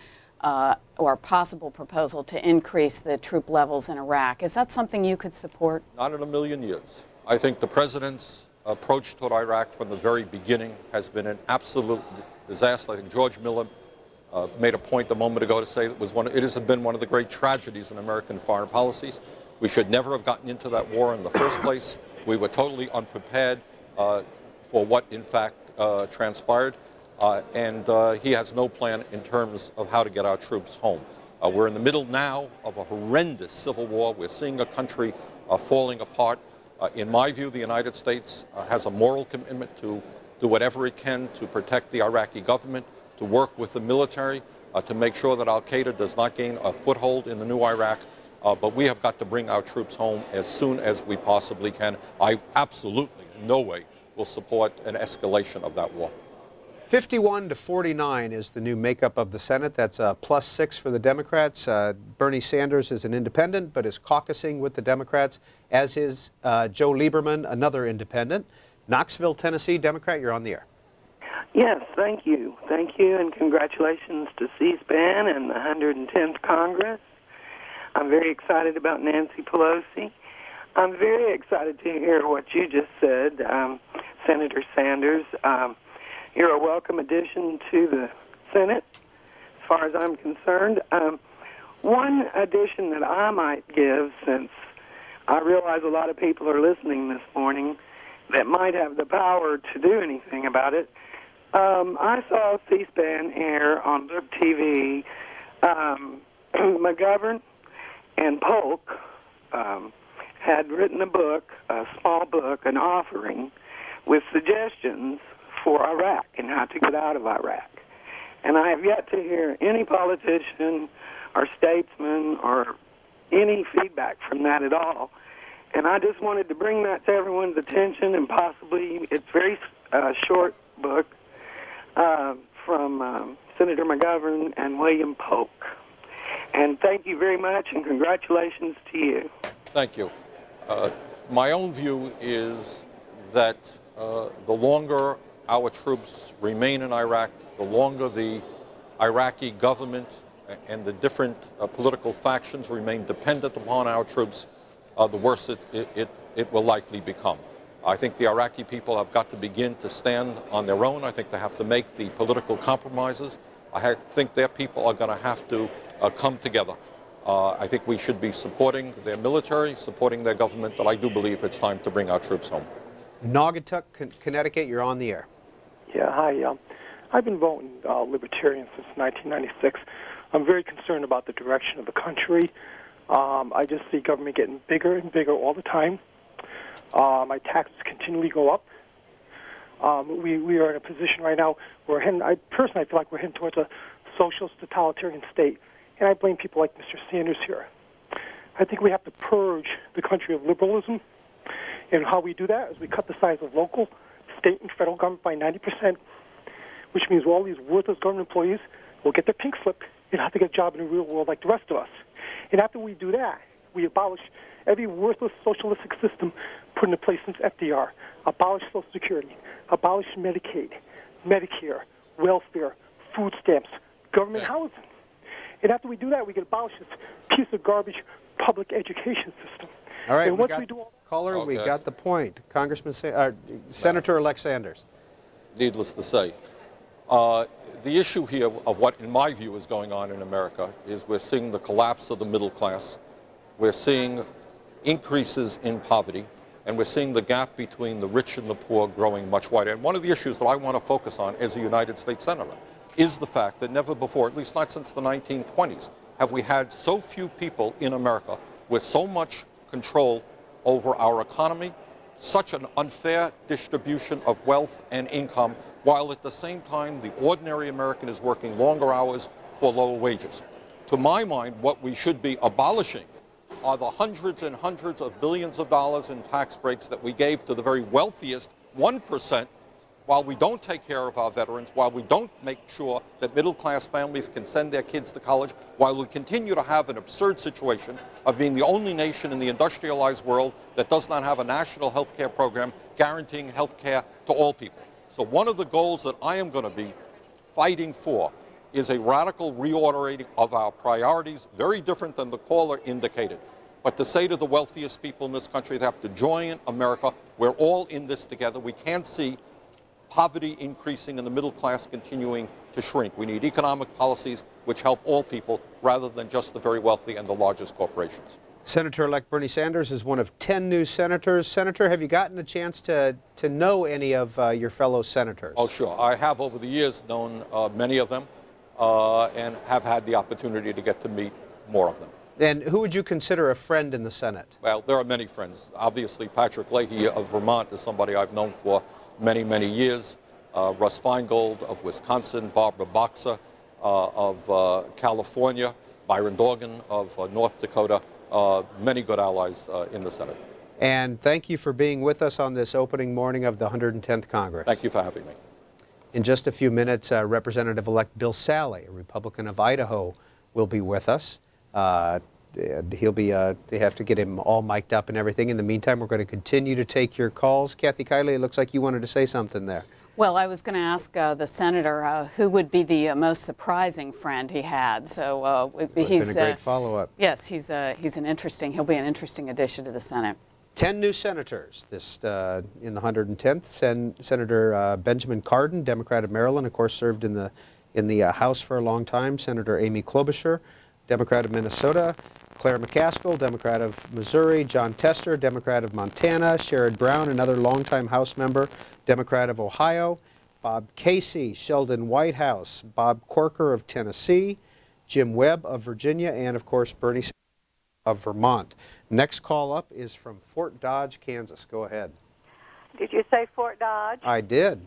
or possible proposal to increase the troop levels in Iraq? Is that something you could support? Not in a million years. I think the President's approach toward Iraq from the very beginning has been an absolute disaster. I think George Miller made a point a moment ago to say it has been one of the great tragedies in American foreign policies. We should never have gotten into that war in the first place. We were totally unprepared for what, in fact, transpired. And he has no plan in terms of how to get our troops home. We're in the middle now of a horrendous civil war. We're seeing a country falling apart. In my view, the United States has a moral commitment to do whatever it can to protect the Iraqi government, to work with the military, to make sure that al-Qaeda does not gain a foothold in the new Iraq. But we have got to bring our troops home as soon as we possibly can. I absolutely, in no way, will support an escalation of that war. 51 to 49 is the new makeup of the Senate. That's +6 for the Democrats. Bernie Sanders is an independent, but is caucusing with the Democrats, as is Joe Lieberman, another independent. Knoxville, Tennessee, Democrat, you're on the air. Yes, thank you. Thank you, and congratulations to C-SPAN and the 110th Congress. I'm very excited about Nancy Pelosi. I'm very excited to hear what you just said, Senator Sanders. You're a welcome addition to the Senate, as far as I'm concerned. One addition that I might give, since I realize a lot of people are listening this morning that might have the power to do anything about it, I saw C-SPAN air on Book TV. McGovern and Polk had written a book, a small book, an offering, with suggestions for Iraq and how to get out of Iraq. And I have yet to hear any politician or statesman or any feedback from that at all. And I just wanted to bring that to everyone's attention, and possibly, it's a very short book from Senator McGovern and William Polk. And thank you very much, and congratulations to you. Thank you. My own view is that the longer our troops remain in Iraq, the longer the Iraqi government and the different political factions remain dependent upon our troops, the worse it will likely become. I think the Iraqi people have got to begin to stand on their own. I think they have to make the political compromises. I think their people are going to have to come together. I think we should be supporting their military, supporting their government, but I do believe it's time to bring our troops home. Naugatuck, Connecticut, you're on the air. Yeah, hi. I've been voting Libertarian since 1996. I'm very concerned about the direction of the country. I just see government getting bigger and bigger all the time. My taxes continually go up. We are in a position right now where I personally feel like we're heading towards a socialist totalitarian state, and I blame people like Mr. Sanders here. I think we have to purge the country of liberalism, and how we do that is we cut the size of local, state, and federal government by 90%, which means all these worthless government employees will get their pink slip and have to get a job in the real world like the rest of us. And after we do that, we abolish every worthless socialistic system put into place since FDR. Abolish Social Security, abolish Medicaid, Medicare, welfare, food stamps, government housing. And after we do that, we can abolish this piece of garbage public education system. All right, and once we do all caller, we got the point. Senator-elect Sanders. needless to say. The issue here of what, in my view, is going on in America is we're seeing the collapse of the middle class. We're seeing increases in poverty, and we're seeing the gap between the rich and the poor growing much wider. And one of the issues that I want to focus on as a United States Senator is the fact that never before, at least not since the 1920s, have we had so few people in America with so much control over our economy, such an unfair distribution of wealth and income, while at the same time the ordinary American is working longer hours for lower wages. To my mind, what we should be abolishing are the hundreds and hundreds of billions of dollars in tax breaks that we gave to the very wealthiest 1%, while we don't take care of our veterans, while we don't make sure that middle-class families can send their kids to college, while we continue to have an absurd situation of being the only nation in the industrialized world that does not have a national health care program guaranteeing health care to all people. So one of the goals that I am going to be fighting for is a radical reordering of our priorities, very different than the caller indicated. But to say to the wealthiest people in this country, they have to join America. We're all in this together. We can't see poverty increasing and the middle class continuing to shrink. We need economic policies which help all people rather than just the very wealthy and the largest corporations. Senator-elect Bernie Sanders is one of 10 new senators. Senator, have you gotten a chance to know any of your fellow senators? Oh, sure. I have over the years known many of them and have had the opportunity to get to meet more of them. And who would you consider a friend in the Senate? Well, there are many friends. Obviously, Patrick Leahy of Vermont is somebody I've known for many, many years. Russ Feingold of Wisconsin, Barbara Boxer of California, Byron Dorgan of North Dakota, many good allies in the Senate. And thank you for being with us on this opening morning of the 110th Congress. Thank you for having me. In just a few minutes, Representative-elect Bill Sally, a Republican of Idaho, will be with us. He'll be, they have to get him all mic'd up and everything. In the meantime, we're going to continue to take your calls. Kathy Kiely, it looks like you wanted to say something there. Well, I was going to ask the senator who would be the most surprising friend he had. So He's been a great follow-up. Yes, he'll be an interesting addition to the Senate. 10 new senators this in the 110th. Senator Benjamin Cardin, Democrat of Maryland, of course, served in the House for a long time. Senator Amy Klobuchar, Democrat of Minnesota. Claire McCaskill, Democrat of Missouri. John Tester, Democrat of Montana. Sherrod Brown, another longtime House member, Democrat of Ohio. Bob Casey, Sheldon Whitehouse. Bob Corker of Tennessee. Jim Webb of Virginia. And, of course, Bernie Sanders of Vermont. Next call up is from Fort Dodge, Kansas. Go ahead. Did you say Fort Dodge? I did.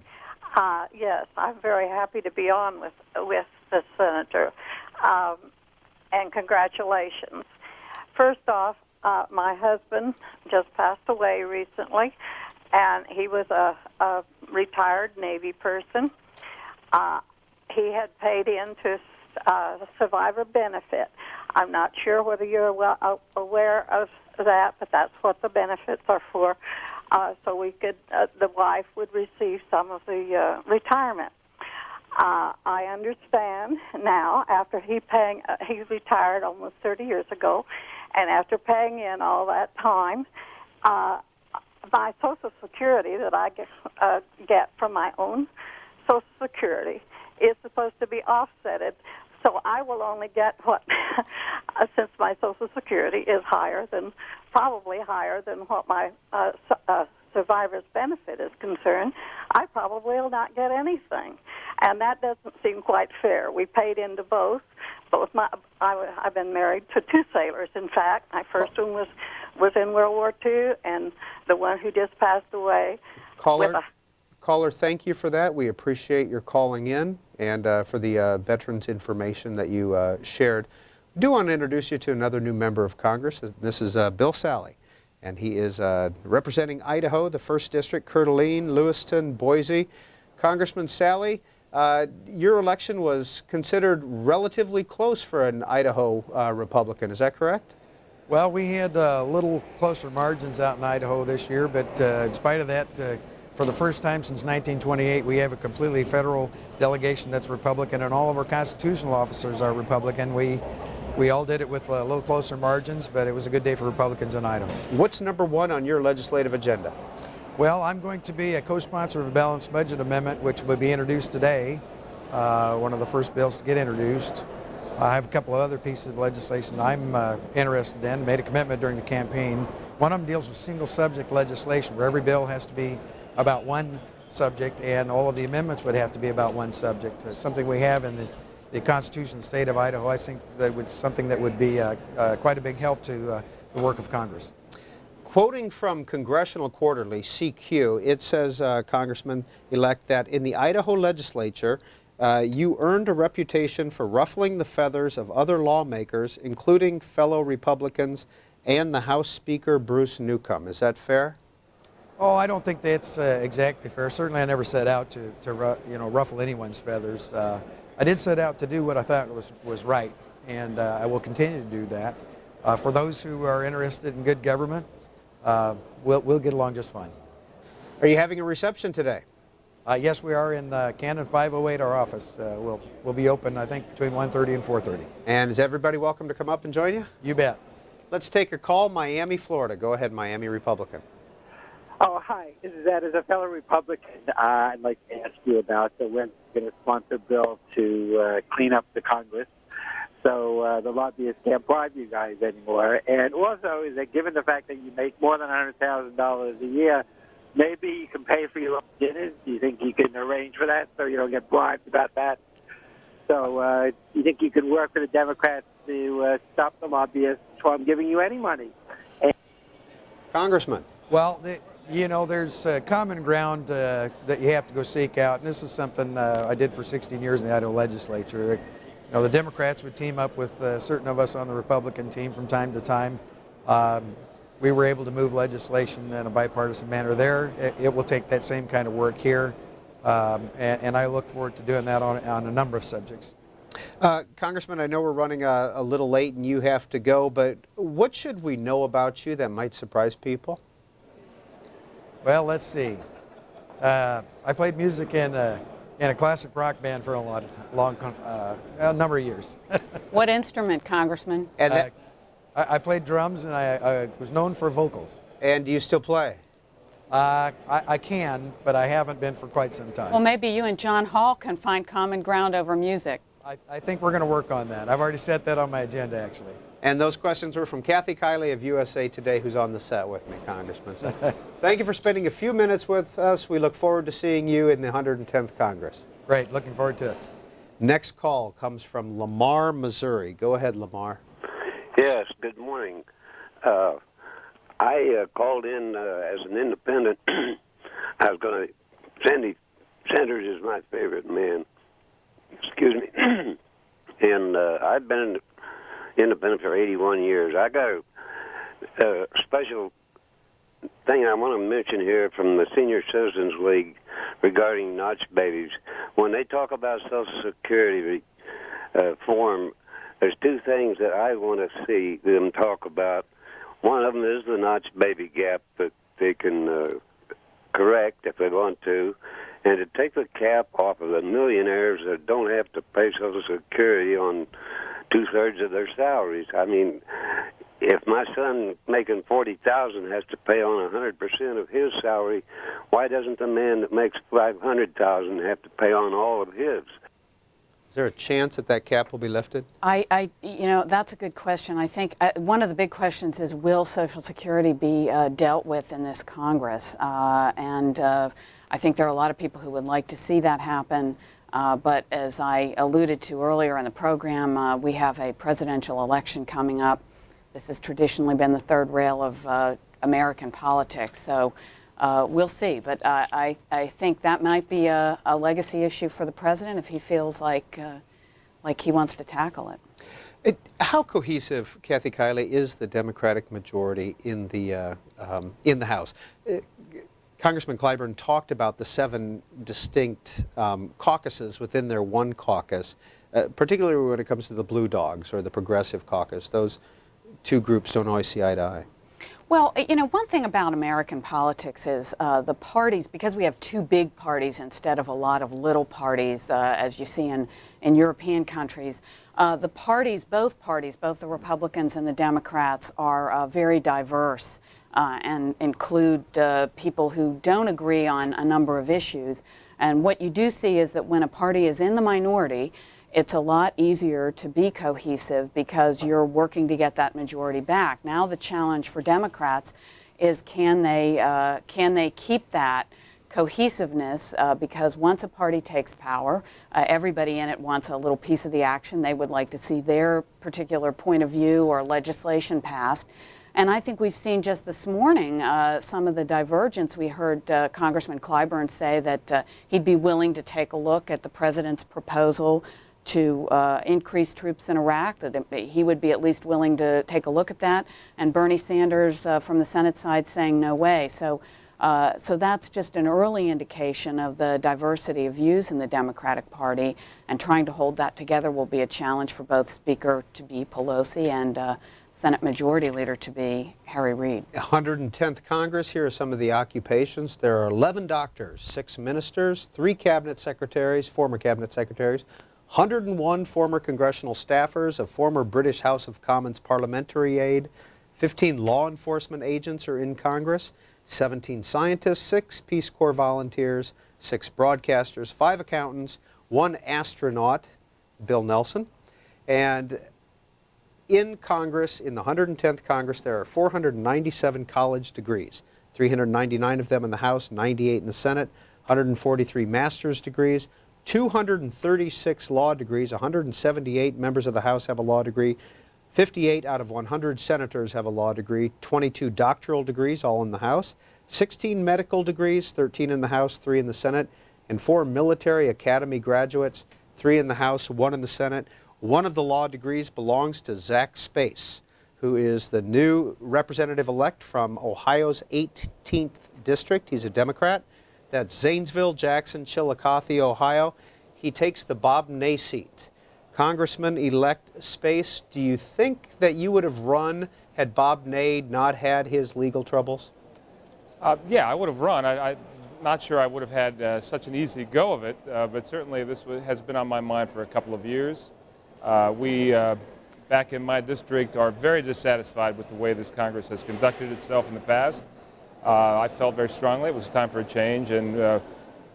Yes, I'm very happy to be on with the senator. And congratulations. First off, my husband just passed away recently, and he was a retired Navy person. He had paid into survivor benefit. I'm not sure whether you're aware of that, but that's what the benefits are for. So we could, the wife would receive some of the retirement. I understand now, after he retired almost 30 years ago, and after paying in all that time, my Social Security that I get from my own Social Security is supposed to be offsetted. So I will only get what, since my Social Security is probably higher than what my survivor's benefit is concerned, I probably will not get anything. And that doesn't seem quite fair. We paid into both. I've been married to two sailors, in fact. My first one was in World War II, and the one who just passed away. Caller, thank you for that. We appreciate your calling in and for the veterans information that you shared. I do want to introduce you to another new member of Congress. This is Bill Sally, and he is representing Idaho, the 1st District, Coeur d'Alene, Lewiston, Boise. Congressman Sally, your election was considered relatively close for an Idaho Republican. Is that correct? Well, we had a little closer margins out in Idaho this year, but in spite of that, for the first time since 1928, we have a completely federal delegation that's Republican, and all of our constitutional officers are Republican. We all did it with a little closer margins, but it was a good day for Republicans in Idaho. What's number one on your legislative agenda? Well, I'm going to be a co-sponsor of a balanced budget amendment, which will be introduced today, one of the first bills to get introduced. I have a couple of other pieces of legislation I'm interested in, made a commitment during the campaign. One of them deals with single subject legislation, where every bill has to be about one subject, and all of the amendments would have to be about one subject. Something we have in the Constitution of the state of Idaho. I think that was something that would be quite a big help to the work of Congress. Quoting from Congressional Quarterly, CQ, it says, Congressman-elect, that in the Idaho legislature, you earned a reputation for ruffling the feathers of other lawmakers, including fellow Republicans and the House Speaker Bruce Newcomb. Is that fair? Oh, I don't think that's exactly fair. Certainly I never set out to ruffle anyone's feathers. I did set out to do what I thought was right, and I will continue to do that. For those who are interested in good government, we'll get along just fine. Are you having a reception today? Yes, we are in Cannon 508, our office. We'll be open, I think, between 1:30 and 4:30. And is everybody welcome to come up and join you? You bet. Let's take a call. Miami, Florida. Go ahead, Miami Republican. Oh, hi. This is Ed. As a fellow Republican, I'd like to ask you about when you're going to sponsor a bill to clean up the Congress so the lobbyists can't bribe you guys anymore. And also, is that given the fact that you make more than $100,000 a year, maybe you can pay for your own dinners? Do you think you can arrange for that so you don't get bribed about that? So do you think you could work with the Democrats to stop the lobbyists from giving you any money? Congressman. Well, there's common ground that you have to go seek out, and this is something I did for 16 years in the Idaho legislature. The Democrats would team up with certain of us on the Republican team from time to time. We were able to move legislation in a bipartisan manner there. It will take that same kind of work here, and I look forward to doing that on a number of subjects. Congressman, I know we're running a little late and you have to go, but what should we know about you that might surprise people? Well, let's see. I played music in a classic rock band for a number of years. What instrument, Congressman? And I played drums, and I was known for vocals. And do you still play? I can, but I haven't been for quite some time. Well, maybe you and John Hall can find common ground over music. I think we're going to work on that. I've already set that on my agenda, actually. And those questions were from Kiely of USA Today, who's on the set with me, Congressman. So thank you for spending a few minutes with us. We look forward to seeing you in the 110th Congress. Great. Looking forward to it. Next call comes from Lamar, Missouri. Go ahead, Lamar. Yes, good morning. I called in as an independent. I was going to, Sandy Sanders is my favorite man. Excuse me. And I've been independent for 81 years. I got a special thing I want to mention here from the Senior Citizens League regarding notch babies. When they talk about Social Security reform, there's two things that I want to see them talk about. One of them is the notch baby gap that they can correct if they want to, and to take the cap off of the millionaires that don't have to pay Social Security on 2/3 of their salaries. I mean, if my son making $40,000 has to pay on 100% of his salary, why doesn't the man that makes $500,000 have to pay on all of his? Is there a chance that that cap will be lifted? That's a good question. I think one of the big questions is, will Social Security be dealt with in this Congress? I think there are a lot of people who would like to see that happen. But as I alluded to earlier in the program, we have a presidential election coming up. This has traditionally been the third rail of American politics. So we'll see. But I think that might be a legacy issue for the president if he feels like he wants to tackle it. How cohesive, Kiely, is the Democratic majority in the House? Congressman Clyburn talked about the 7 distinct caucuses within their one caucus, particularly when it comes to the Blue Dogs or the Progressive Caucus. Those two groups don't always see eye to eye. Well, one thing about American politics is the parties, because we have 2 big parties instead of a lot of little parties, as you see in European countries, the parties, both the Republicans and the Democrats, are very diverse. and include people who don't agree on a number of issues. And what you do see is that when a party is in the minority, it's a lot easier to be cohesive because you're working to get that majority back. Now the challenge for Democrats is can they keep that cohesiveness, because once a party takes power, everybody in it wants a little piece of the action. They would like to see their particular point of view or legislation passed. And I think we've seen just this morning some of the divergence. We heard Congressman Clyburn say that he'd be willing to take a look at the president's proposal to increase troops in Iraq, that he would be at least willing to take a look at that. And Bernie Sanders from the Senate side saying no way. So that's just an early indication of the diversity of views in the Democratic Party, and trying to hold that together will be a challenge for both Speaker to be Pelosi and Senate Majority Leader to be Harry Reid. 110th Congress, here are some of the occupations. There are 11 doctors, 6 ministers, 3 cabinet secretaries, former cabinet secretaries, 101 former congressional staffers, a former British House of Commons parliamentary aide, 15 law enforcement agents are in Congress, 17 scientists, 6 Peace Corps volunteers, 6 broadcasters, 5 accountants, 1 astronaut, Bill Nelson. And in Congress, in the 110th Congress, there are 497 college degrees, 399 of them in the House, 98 in the Senate, 143 master's degrees, 236 law degrees, 178 members of the House have a law degree, 58 out of 100 senators have a law degree, 22 doctoral degrees, all in the House, 16 medical degrees, 13 in the House, 3 in the Senate, and 4 military academy graduates, 3 in the House, 1 in the Senate. One of the law degrees belongs to Zach Space, who is the new representative-elect from Ohio's 18th District. He's a Democrat. That's Zanesville, Jackson, Chillicothe, Ohio. He takes the Bob Ney seat. Congressman-elect Space, do you think that you would have run had Bob Ney not had his legal troubles? Yeah, I would have run. I'm not sure I would have had such an easy go of it, but certainly this has been on my mind for a couple of years. We, back in my district, are very dissatisfied with the way this Congress has conducted itself in the past. I felt very strongly it was time for a change, and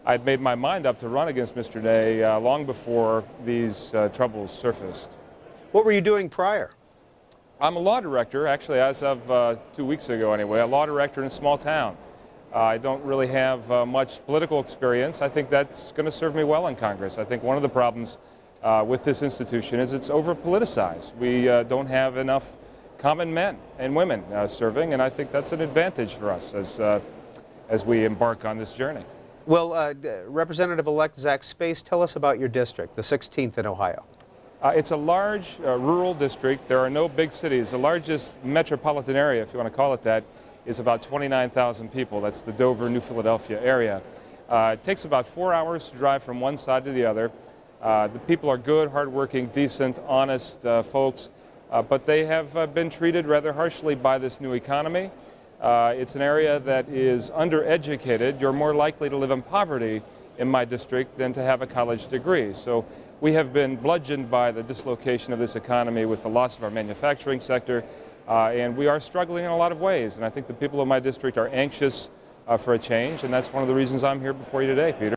I'd made my mind up to run against Mr. Ney long before these troubles surfaced. What were you doing prior? I'm a law director, actually, as of 2 weeks ago anyway, a law director in a small town. I don't really have much political experience. I think that's going to serve me well in Congress. I think one of the problems with this institution is it's over-politicized. We don't have enough common men and women serving, and I think that's an advantage for us as we embark on this journey. Well, Representative-elect Zach Space, tell us about your district, the 16th in Ohio. It's a large rural district. There are no big cities. The largest metropolitan area, if you want to call it that, is about 29,000 people. That's the Dover, New Philadelphia area. It takes about 4 hours to drive from one side to the other. The people are good, hardworking, decent, honest folks, but they have been treated rather harshly by this new economy. It's an area that is undereducated. You're more likely to live in poverty in my district than to have a college degree. So we have been bludgeoned by the dislocation of this economy with the loss of our manufacturing sector, and we are struggling in a lot of ways. And I think the people of my district are anxious for a change, and that's one of the reasons I'm here before you today, Peter.